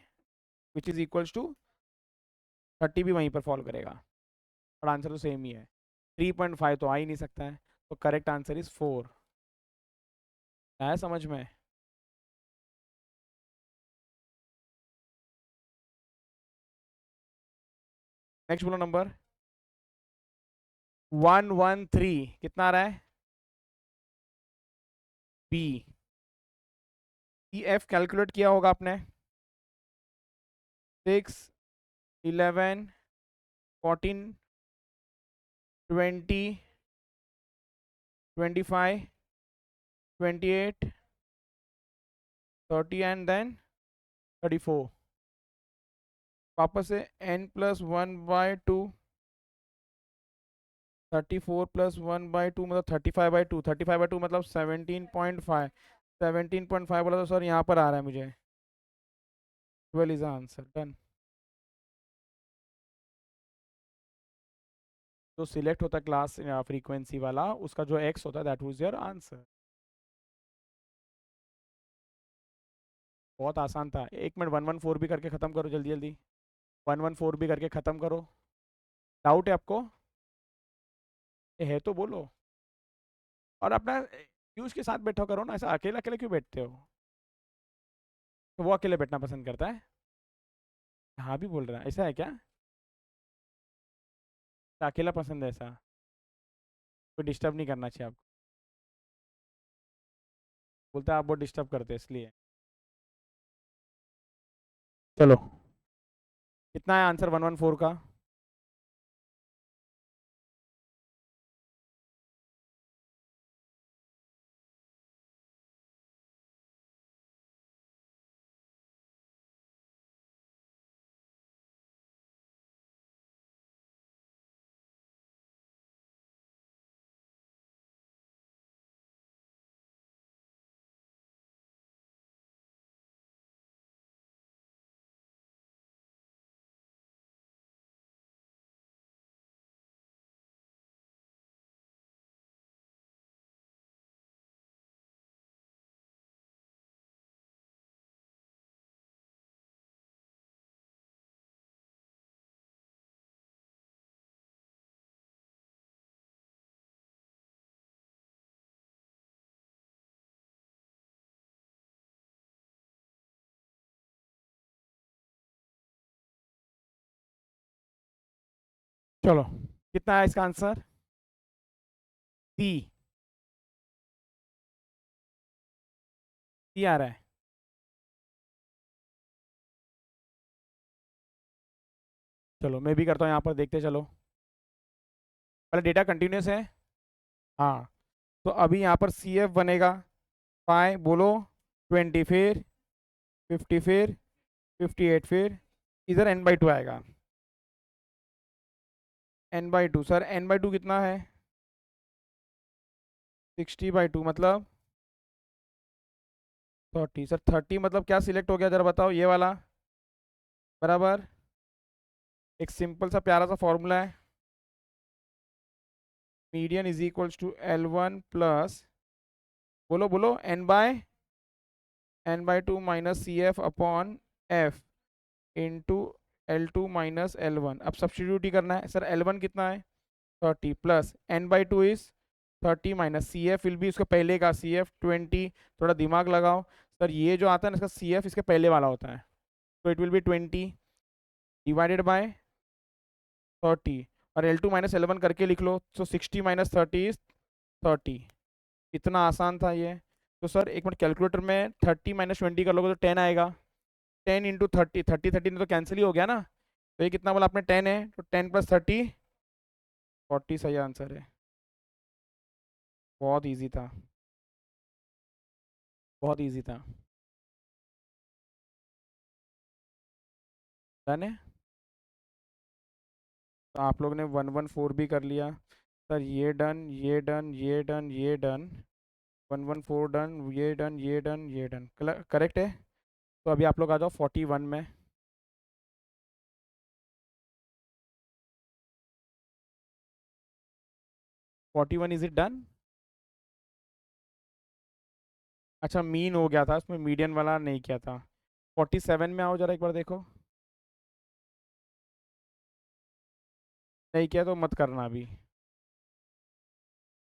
A: which is equals to 30, भी वहीं पर फॉल करेगा, और आंसर तो सेम ही है। 3.5 तो आ ही नहीं सकता है, तो करेक्ट आंसर इज 4। आया समझ में? नेक्स्ट बोलो नंबर। 113 कितना आ रहा है? बी। सी एफ कैलकुलेट किया होगा आपने? 6, 11, 14, 20, 25, 28, 30 एंड देन 34। वापस से n+1/2, 34+1/2 मतलब 35/2, 35/2 मतलब 17.5, 17.5 बोला तो सर यहाँ पर आ रहा है मुझे 12 इज आंसर। डन। जो सिलेक्ट होता है क्लास फ्रीक्वेंसी वाला, उसका जो एक्स होता है दैट वाज योर आंसर। बहुत आसान था। 1 मिनट, 114 भी करके ख़त्म करो जल्दी जल्दी। 114 भी करके ख़त्म करो। डाउट है आपको? ये है तो बोलो। और अपना यूज के साथ बैठा करो ना, ऐसा अकेला अकेले क्यों बैठते हो? तो वो अकेले बैठना पसंद करता है। हाँ भी बोल रहा है, ऐसा है क्या? अकेला पसंद है ऐसा? कोई डिस्टर्ब नहीं करना चाहिए आपको? बोलता है आप बहुत डिस्टर्ब करते हैं इसलिए। चलो, कितना है आंसर 114 का? चलो, कितना है इसका आंसर? सी। सी आ रहा है। चलो मैं भी करता हूँ यहाँ पर, देखते चलो। पहले डेटा कंटिन्यूस है। हाँ, तो अभी यहाँ पर सी एफ बनेगा। पाई बोलो 20, फिर 50, फिर 58, फिर इधर n/2 आएगा। n/2 सर, n/2 कितना है? 60/2 मतलब 30 सर। 30 मतलब क्या सिलेक्ट हो गया जरा बताओ, ये वाला बराबर। एक सिंपल सा प्यारा सा फॉर्मूला है, median is equals to L1 plus, बोलो बोलो, n/2 minus c f upon f into L2 - L1। अब सब्सटीट्यूट ही करना है सर। L1 कितना है? 30 plus n/2 is 30 minus c f will be उसके पहले का सी एफ 20। थोड़ा दिमाग लगाओ सर, ये जो आता है ना इसका सी एफ इसके पहले वाला होता है, तो it will B 20 divided by 30, और L2 - L1 करके लिख लो, तो 60 - 30 इज 30। इतना आसान था ये। तो सर एक मिनट, कैलकुलेटर में 30 - 20 कर लोगे तो 10 आएगा। 10 इंटू 30, 30 में तो कैंसिल ही हो गया ना। तो ये कितना बोला आपने? 10 है, तो 10 + 30 40 सही आंसर है। बहुत इजी था, बहुत इजी था। डन है। तो आप लोग ने 114 भी कर लिया सर। ये डन, ये डन, ये डन, ये डन। 114 डन, ये डन, ये डन, ये डन, करेक्ट है। तो अभी आप लोग आ जाओ 41 में। 41 इज इट डन? अच्छा, मीन हो गया था उसमें, मीडियन वाला नहीं किया था। 47 में आओ जरा एक बार देखो। नहीं किया तो मत करना अभी।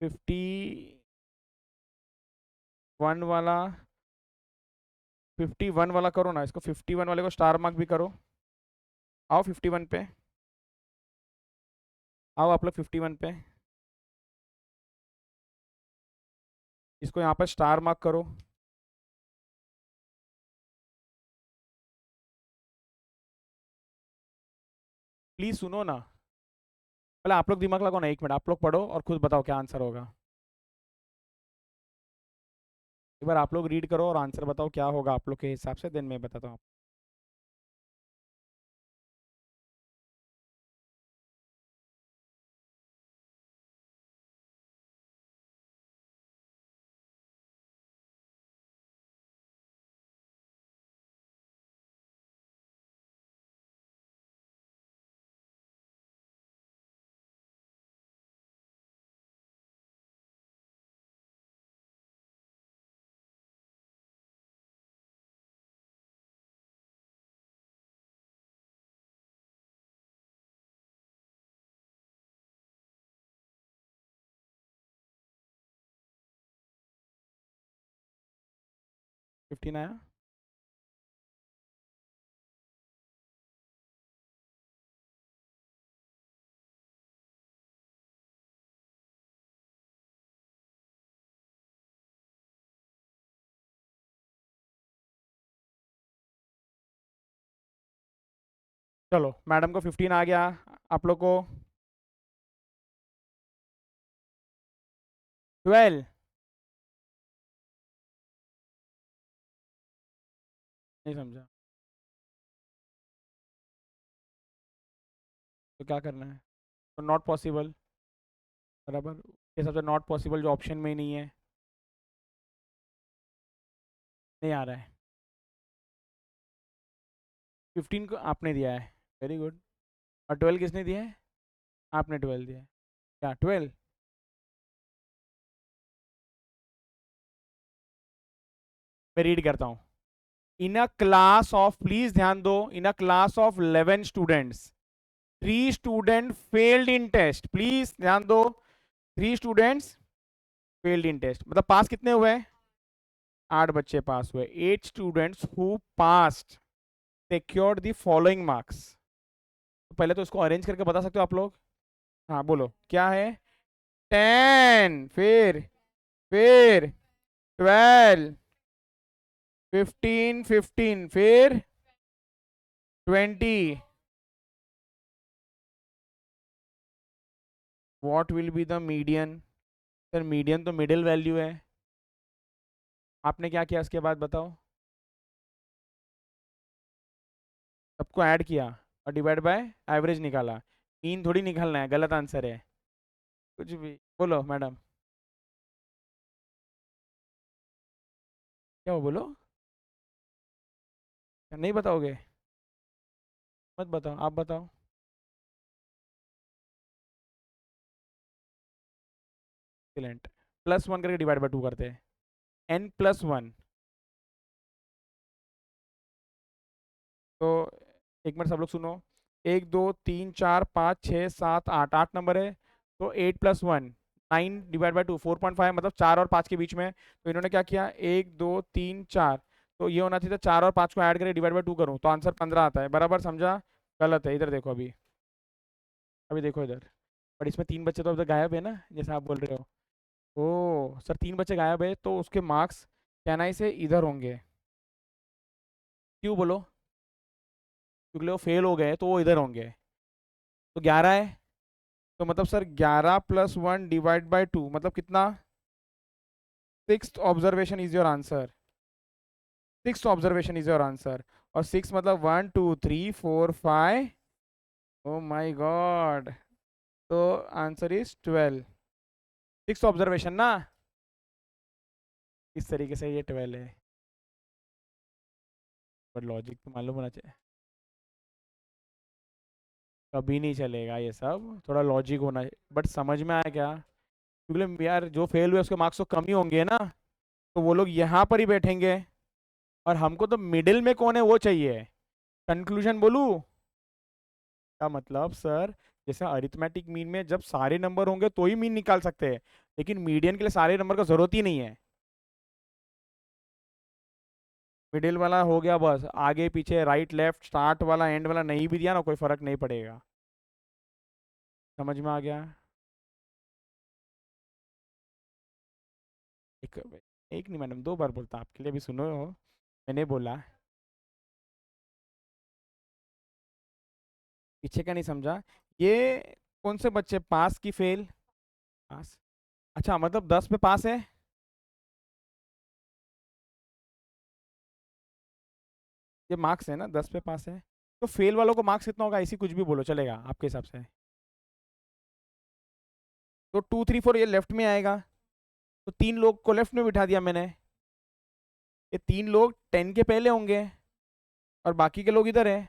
A: 51 वाला, 51 वाला करो ना इसको। 51 वाले को स्टार मार्क भी करो। आओ 51 पे, आओ आप लोग 51 पे। इसको यहाँ पर स्टार मार्क करो। प्लीज सुनो ना, पहले आप लोग दिमाग लगाओ ना, 1 मिनट आप लोग पढ़ो और खुद बताओ क्या आंसर होगा। एक बार आप लोग रीड करो और आंसर बताओ क्या होगा आप लोग के हिसाब से, देन मैं बताता हूँ। फिफ्टीन आया। चलो मैडम को 15 आ गया, आप लोग को 12। नहीं समझा तो क्या करना है? तो नॉट पॉसिबल, बराबर ये सबसे नॉट पॉसिबल जो ऑप्शन में ही नहीं है, नहीं आ रहा है। 15 को आपने दिया है, वेरी गुड। और 12 किसने दिया है? आपने 12 दिया है। क्या 12? मैं रीड करता हूँ। In a class of, please ध्यान दो, in a class of 11 students, 3 student failed in test, please ध्यान दो, 3 स्टूडेंट्स फेल्ड इन टेस्ट, मतलब पास कितने हुए? 8 बच्चे पास हुए। 8 students who passed secured the following marks. तो पहले तो इसको अरेंज करके बता सकते हो आप लोग? हाँ बोलो क्या है। 10, फिर 12, 15, 15 फिर 20। What will be the median? Sir median तो मिडिल वैल्यू है। आपने क्या किया उसके बाद बताओ? सबको ऐड किया और डिवाइड बाय एवरेज निकाला। मीन थोड़ी निकालना है, गलत आंसर है। कुछ भी बोलो मैडम। क्या हो बोलो? नहीं बताओगे? मत बताओ, आप बताओ। एक्सीलेंट। +1 करके डिवाइड बाय 2 करते हैं। n+1। तो एक मिनट सब लोग सुनो। 1 2 3 4 5 6 7 8 नंबर है। तो 8+1 9 डिवाइड बाई 2 4.5, मतलब 4 और 5 के बीच में। तो इन्होंने क्या किया, 1 2 3 4, तो ये होना चाहिए था 4 और 5 को ऐड करके डिवाइड बाई 2 करूँ तो आंसर 15 आता है, बराबर समझा? गलत है, इधर देखो अभी। अभी देखो इधर। पर इसमें 3 बच्चे तो अब तक गायब है ना, जैसे आप बोल रहे हो। ओ सर 3 बच्चे गायब है तो उसके मार्क्स कहना से इधर होंगे। क्यों बोलो? क्योंकि वो फेल हो गए तो वो इधर होंगे। तो 11 है, तो मतलब सर 11+1 डिवाइड बाई 2 मतलब कितना? 6th observation is your answer. 6th observation is your answer. और 6 मतलब 1 2 3 4 5। Oh my God. तो आंसर इज 12। 6th ऑब्जर्वेशन ना, इस तरीके से ये 12 है। पर लॉजिक तो मालूम होना चाहिए। कभी नहीं चलेगा ये सब, थोड़ा लॉजिक होना चाहिए। बट समझ में आया क्या? क्योंकि यार जो फेल हुए उसके मार्क्स तो कम ही होंगे ना, तो वो लोग यहाँ पर ही बैठेंगे। और हमको तो मिडिल में कौन है वो चाहिए। कंक्लूजन बोलूं? का मतलब सर, जैसे अरिथमेटिक मीन में जब सारे नंबर होंगे तो ही मीन निकाल सकते हैं, लेकिन मीडियन के लिए सारे नंबर का जरूरत ही नहीं है। मिडिल वाला हो गया बस, आगे पीछे राइट लेफ्ट स्टार्ट वाला एंड वाला नहीं भी दिया ना कोई फर्क नहीं पड़ेगा। समझ में आ गया? एक एक नहीं मैडम, 2 बार बोलता आपके लिए भी सुनो। मैंने बोला पीछे का नहीं समझा। ये कौन से बच्चे पास की फेल? पास। अच्छा मतलब 10 पे पास है। ये मार्क्स है ना, 10 पे पास है। तो फेल वालों को मार्क्स कितना होगा? ऐसी कुछ भी बोलो चलेगा आपके हिसाब से। तो 2 3 4 ये लेफ्ट में आएगा। तो 3 लोग को लेफ्ट में बिठा दिया मैंने। ये 3 लोग 10 के पहले होंगे और बाकी के लोग इधर है।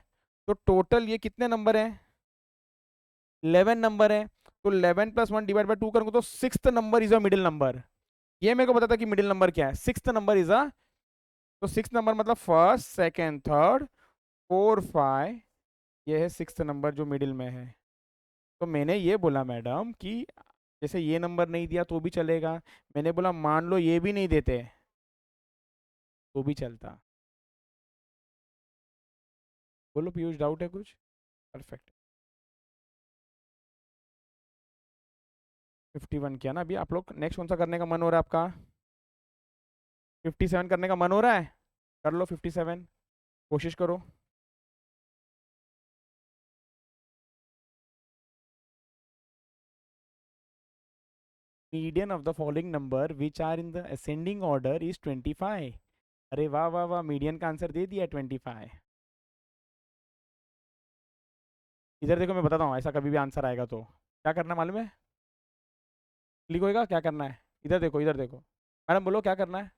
A: तो टोटल ये कितने नंबर है? 11 नंबर है। तो 11 + 1 / 2 करूंगा तो 6th number is a middle number. ये मेरे को पता था कि मिडिल नंबर क्या है, 6th नंबर इज अ। तो 6th नंबर मतलब फर्स्ट सेकंड थर्ड 4 5। ये है 6th नंबर जो मिडिल में है। तो मैंने ये बोला मैडम कि जैसे ये नंबर नहीं दिया तो भी चलेगा। मैंने बोला मान लो ये भी नहीं देते तो भी चलता। बोलो पीयूष, डाउट है कुछ? परफेक्ट। 51 किया ना अभी आप लोग। नेक्स्ट कौन सा करने का मन हो रहा है आपका? 57 करने का मन हो रहा है? कर लो 57। कोशिश करो। Median of the following number which are in the ascending order is 25। अरे वाह वाह वाह, मीडियन का आंसर दे दिया 25। इधर देखो मैं बताता हूँ, ऐसा कभी भी आंसर आएगा तो क्या करना है मालूम है? क्लिक होएगा, क्या करना है? इधर देखो, इधर देखो। मैडम बोलो क्या करना है?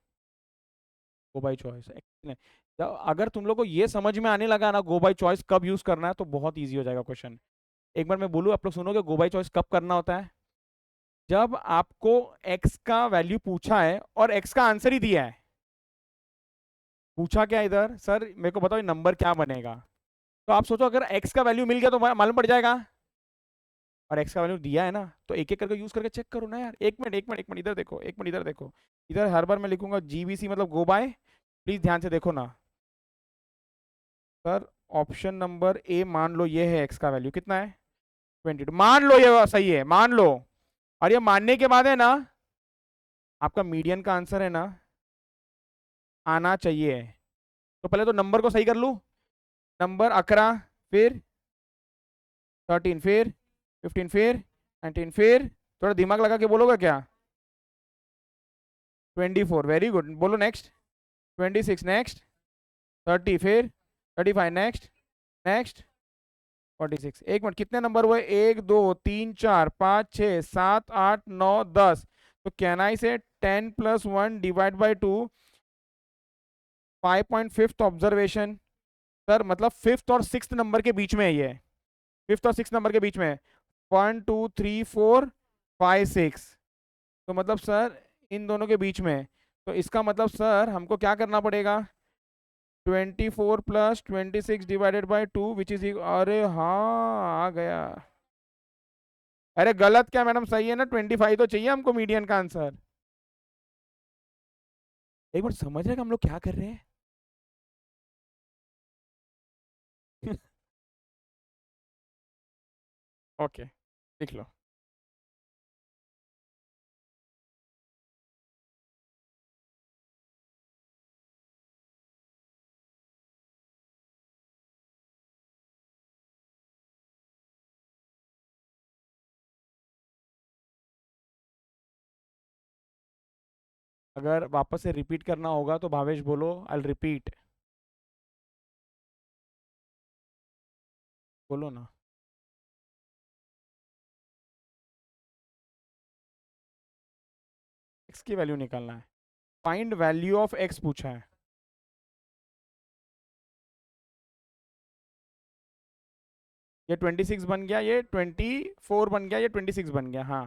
A: Go by choice. अगर तुम लोग को ये समझ में आने लगा ना गो बाई चॉइस कब यूज करना है, तो बहुत ईजी हो जाएगा क्वेश्चन। एक बार मैं बोलूँ आप लोग सुनोगे गो बाई चॉइस कब करना होता है? जब आपको एक्स का वैल्यू पूछा है और एक्स का आंसर ही दिया है। पूछा क्या इधर, सर मेरे को बताओ ये नंबर क्या बनेगा। तो आप सोचो अगर एक्स का वैल्यू मिल गया तो मालूम पड़ जाएगा। और एक्स का वैल्यू दिया है ना, तो एक एक करके यूज करके चेक करो ना यार। 1 मिनट 1 मिनट 1 मिनट, इधर देखो 1 मिनट, इधर देखो। इधर हर बार मैं लिखूंगा जीबीसी मतलब गो बाय। प्लीज ध्यान से देखो ना। सर ऑप्शन नंबर ए मान लो ये है, एक्स का वैल्यू कितना है? 22 मान लो, ये सही है मान लो। और ये मानने के बाद है ना, आपका मीडियन का आंसर है ना आना चाहिए। तो पहले तो नंबर को सही कर लूं। नंबर 11, फिर 13, फिर 15, फिर 19, फिर थोड़ा दिमाग लगा के बोलोगे क्या? 24, वेरी गुड, बोलो नेक्स्ट। 26 नेक्स्ट। 30 फिर 35 नेक्स्ट। नेक्स्ट 46। 1 मिनट, कितने नंबर हुए? 1 2 3 4 5 6 7 8 9 10। तो कैन आई से 10 + 1 / 2 5.5th ऑब्जर्वेशन। सर मतलब 5th और 6th नंबर के बीच में है ये। 5th और 6th नंबर के बीच में 1 2 3 4 5 6। तो मतलब सर इन दोनों के बीच में। तो इसका मतलब सर हमको क्या करना पड़ेगा? 24 + 26 / 2 विच इज, अरे हाँ आ गया। अरे गलत क्या मैडम, सही है ना, 25 तो चाहिए हमको मीडियन का आंसर। एक बार समझ रहे हैं कि हम लोग क्या कर रहे हैं? ओके लिख लो। अगर वापस से रिपीट करना होगा तो भावेश बोलो, आई रिपीट। बोलो ना। एक्स की वैल्यू निकालना है। फाइंड वैल्यू ऑफ एक्स पूछा है। ये 26 बन गया, ये 24 बन गया, ये 26 बन गया। हाँ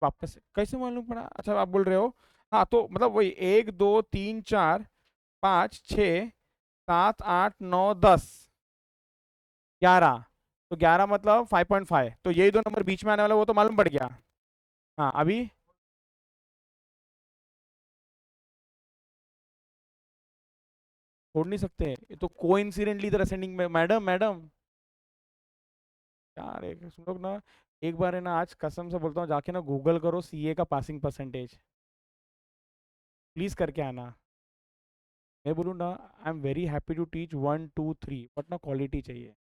A: वापस से कैसे मालूम पड़ा? अच्छा आप बोल रहे हो। हाँ तो मतलब वही 1 2 3 4 5 6 7 8 9 10 11। तो 11 मतलब 5.5, तो यही दो नंबर बीच में आने वाला वो तो मालूम पड़ गया। हाँ अभी छोड़ नहीं सकते, ये तो कोइंसिडेंटली इधर असेंडिंग में। मैडम मैडम यार एक सुन लोग ना, एक बार है ना आज कसम से बोलता हूँ जाके ना गूगल करो सीए का पासिंग परसेंटेज। प्लीज करके आना। मैं बोलूँ ना, I am very happy to teach 1 2 3, but ना क्वालिटी चाहिए।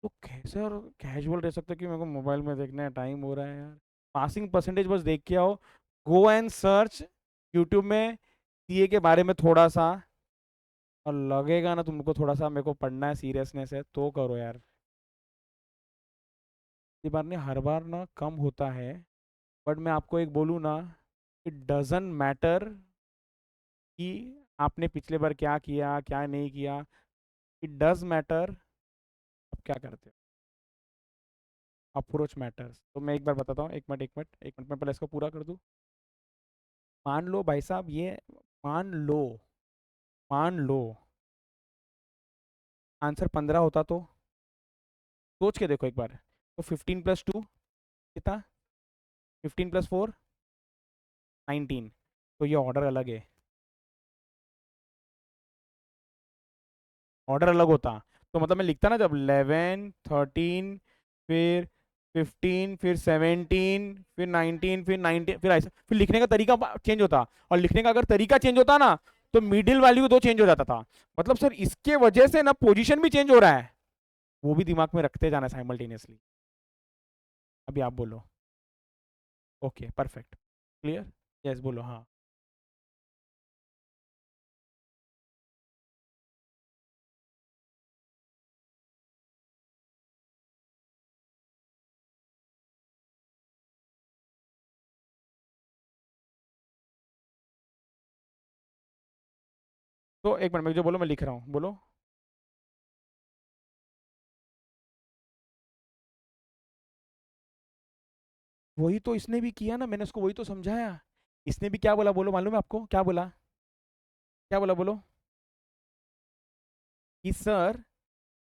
A: तो कैसे और कैजुअल रह सकते हो कि मेरे को मोबाइल में देखना है, टाइम हो रहा है यार। पासिंग परसेंटेज बस देख के आओ। गो एंड सर्च यूट्यूब में सीए के बारे में थोड़ा सा, और लगेगा ना तुमको थोड़ा सा मेरे को पढ़ना है, सीरियसनेस है, तो करो यार। ये बार नहीं, हर बार ना कम होता है, बट मैं आपको एक बोलूँ ना, इट डजंट मैटर कि आपने पिछले बार क्या किया क्या नहीं किया। इट डज मैटर आप क्या करते हो। Approach matters. तो मैं एक बार बताता हूँ, एक मिनट में पहले इसको पूरा कर दूँ। मान लो भाई साहब, ये मान लो, मान लो आंसर 15 होता तो सोच के देखो एक बार। तो 15 + 2 कितना, 15 + 4 19। तो ये ऑर्डर अलग है, ऑर्डर अलग होता। तो मतलब मैं लिखता ना, जब 11 13, फिर 15, फिर 17, फिर 19, फिर 19, फिर ऐसा, फिर लिखने का तरीका चेंज होता। और लिखने का अगर तरीका चेंज होता ना, तो मिडिल वैल्यू दो चेंज हो जाता था। मतलब सर इसके वजह से ना पोजीशन भी चेंज हो रहा है, वो भी दिमाग में रखते जाना साइमल्टेनियसली। अभी आप बोलो। Okay perfect, clear. यस बोलो हाँ। तो एक मिनट में जो बोलो मैं लिख रहा हूँ, बोलो। वही तो इसने भी किया ना, मैंने उसको वही तो समझाया। इसने भी क्या बोला बोलो, मालूम है आपको क्या बोला? क्या बोला बोलो? कि सर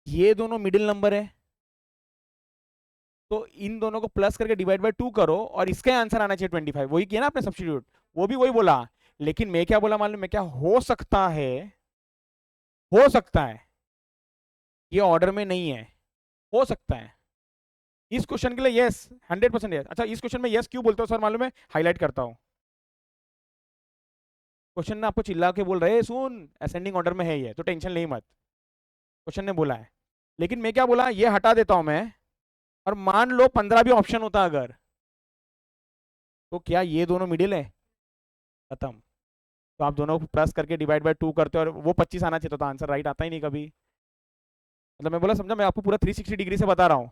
A: ये दोनों मिडिल नंबर है, तो इन दोनों को प्लस करके डिवाइड बाय 2 करो और इसका आंसर आना चाहिए 25। वही किया ना आपने सब्स्टिट्यूट, वो भी वही बोला। लेकिन मैं क्या बोला मालूम है क्या? हो सकता है, हो सकता है ये ऑर्डर में नहीं है, हो सकता है। इस क्वेश्चन के लिए यस, 100% यस। अच्छा इस क्वेश्चन में यस क्यों बोलते हो सर मालूम है? हाईलाइट करता हूँ। क्वेश्चन ने आपको चिल्ला के बोल रहे हैं, सुन असेंडिंग ऑर्डर में है ये, तो टेंशन नहीं मत, क्वेश्चन ने बोला है। लेकिन मैं क्या बोला, ये हटा देता हूं मैं, और मान लो 15 भी ऑप्शन होता अगर, तो क्या ये दोनों मिडिल है? खत्म। तो आप दोनों को प्लस करके डिवाइड बाय 2 करते हो और वो 25 आना चाहिए, तो आंसर राइट आता ही नहीं कभी। मतलब मैं बोला समझा, मैं आपको पूरा 360 डिग्री से बता रहा हूँ।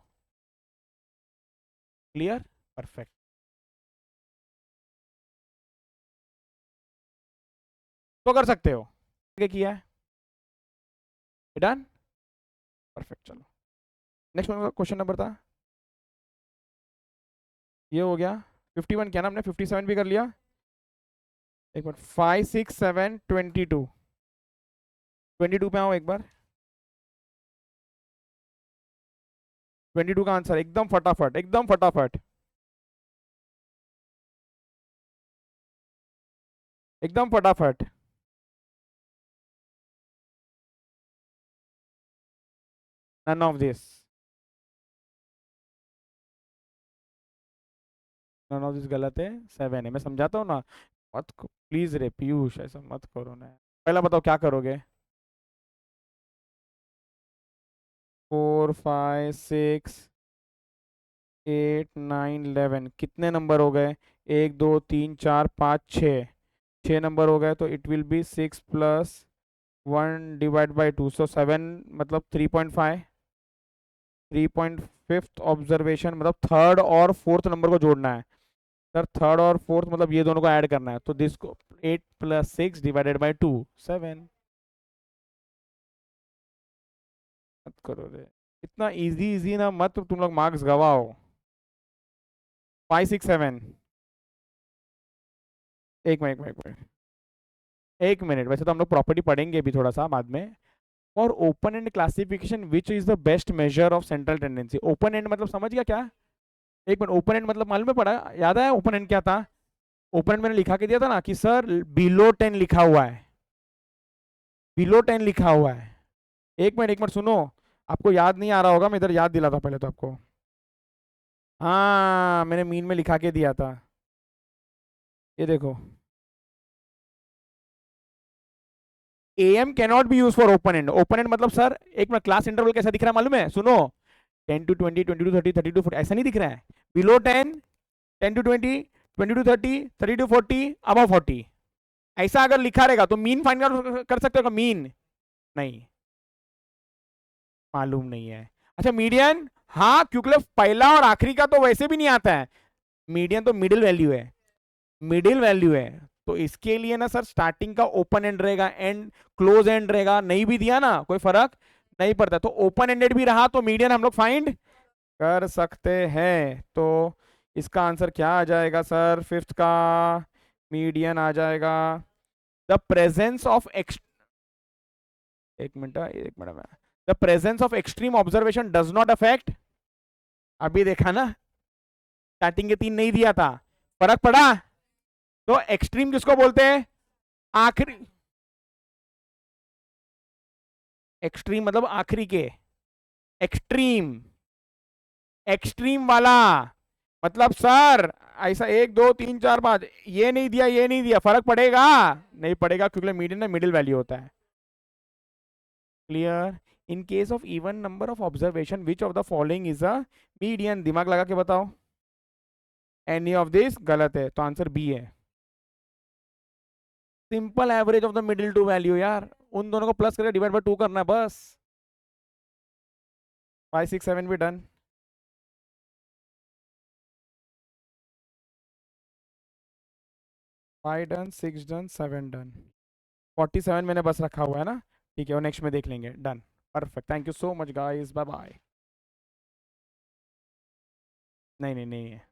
A: Clear, perfect. तो कर सकते हो, क्या किया है, डन, परफेक्ट। चलो नेक्स्ट क्वेश्चन नंबर था, ये हो गया। 51 क्या ना, हमने 57 भी कर लिया। एक मिनट, 5 6 7 22, 22 पे आओ एक बार। 22 का आंसर एकदम फटाफट, एकदम फटाफट, एकदम फटाफट। None of this, none of this गलत है, 7 है। मैं समझाता हूँ ना, मत प्लीज रे पीयूष, ऐसा मत करो ना। पहला बताओ क्या करोगे। 4 5 6 8 9 11, कितने नंबर हो गए? 1 2 3 4 5 6, 6 नंबर हो गए। तो it will B 6 + 1 divide by 2, सो 7, मतलब 3.5। 3.5 ऑब्जर्वेशन मतलब थर्ड और फोर्थ नंबर को जोड़ना है। सर थर्ड और फोर्थ मतलब ये दोनों को ऐड करना है, तो दिस को 8 + 6 डिवाइडेड बाय 2, 7। मत करो रे, इतना इजी इजी ना मत तुम लोग मार्क्स गवाओ। 5 6 7, एक मिनट, वैसे तो हम लोग प्रॉपर्टी पढ़ेंगे भी थोड़ा सा बाद में। और open and classification which is the best measure of central tendency. Open and मतलब समझ गया क्या? एक मिनट, ओपन एंड मतलब मालूम है, पढ़ा याद है ओपन एंड क्या था? ओपन एंड मैंने लिखा के दिया था ना कि सर बिलो 10 लिखा हुआ है, बिलो 10 लिखा हुआ है। एक मिनट सुनो, आपको याद नहीं आ रहा होगा, मैं इधर याद दिलाता पहले तो आपको। हाँ मैंने मीन में लिखा के दिया था, ये देखो। AM cannot be use for open and. Open and मतलब सर एक मिनट, क्लास इंटरवल कैसा दिख रहा है मालूम है? सुनो, 10 to 20, 20 to 30, 30 to 40, ऐसा नहीं दिख रहा है. Below 10, 10 to 20, 20 to 30, 30 to 40, above 40, ऐसा अगर लिखा रहेगा तो मीन फाइंड कर सकते हो? मीन नहीं मालूम नहीं है. अच्छा मीडियन, हाँ, क्योंकि पहला और आखिरी का तो वैसे भी नहीं आता है. मीडियन तो मिडिल वैल्यू है, मिडिल वैल्यू है. तो इसके लिए ना सर स्टार्टिंग का ओपन एंड रहेगा, एंड क्लोज एंड रहेगा. नहीं भी दिया ना कोई फर्क नहीं पड़ता. तो ओपन एंडेड भी रहा तो मीडियन हम लोग फाइंड कर सकते हैं. तो इसका आंसर क्या आ जाएगा सर? फिफ्थ का मीडियन आ जाएगा द प्रेजेंस ऑफ एक मिनट में, the presence of extreme observation does not affect. अभी देखा ना, स्टार्टिंग के 3 नहीं दिया था, फर्क पड़ा. तो एक्सट्रीम किसको बोलते हैं? आखिरी. एक्सट्रीम मतलब आखिरी के. एक्सट्रीम, एक्सट्रीम वाला मतलब सर ऐसा 1 2 3 4 5 ये नहीं दिया, ये नहीं दिया, फर्क पड़ेगा? नहीं पड़ेगा, क्योंकि मीडियन में मिडिल वैल्यू होता है. Clear? In case of even number of observation which of the following is a median? दिमाग लगा के बताओ. एनी ऑफ दिस गलत है, तो आंसर बी है. Simple average of the middle two value यार, उन दोनों को प्लस करके डिवाइड बाय 2 करना है बस. 5 6 7 भी डन. 5 done, 6 done, 7 done. 47 मैंने बस रखा हुआ है ना. ठीक है, और नेक्स्ट में देख लेंगे. Done, perfect. Thank you so much guys, bye bye. नहीं नहीं नहीं है.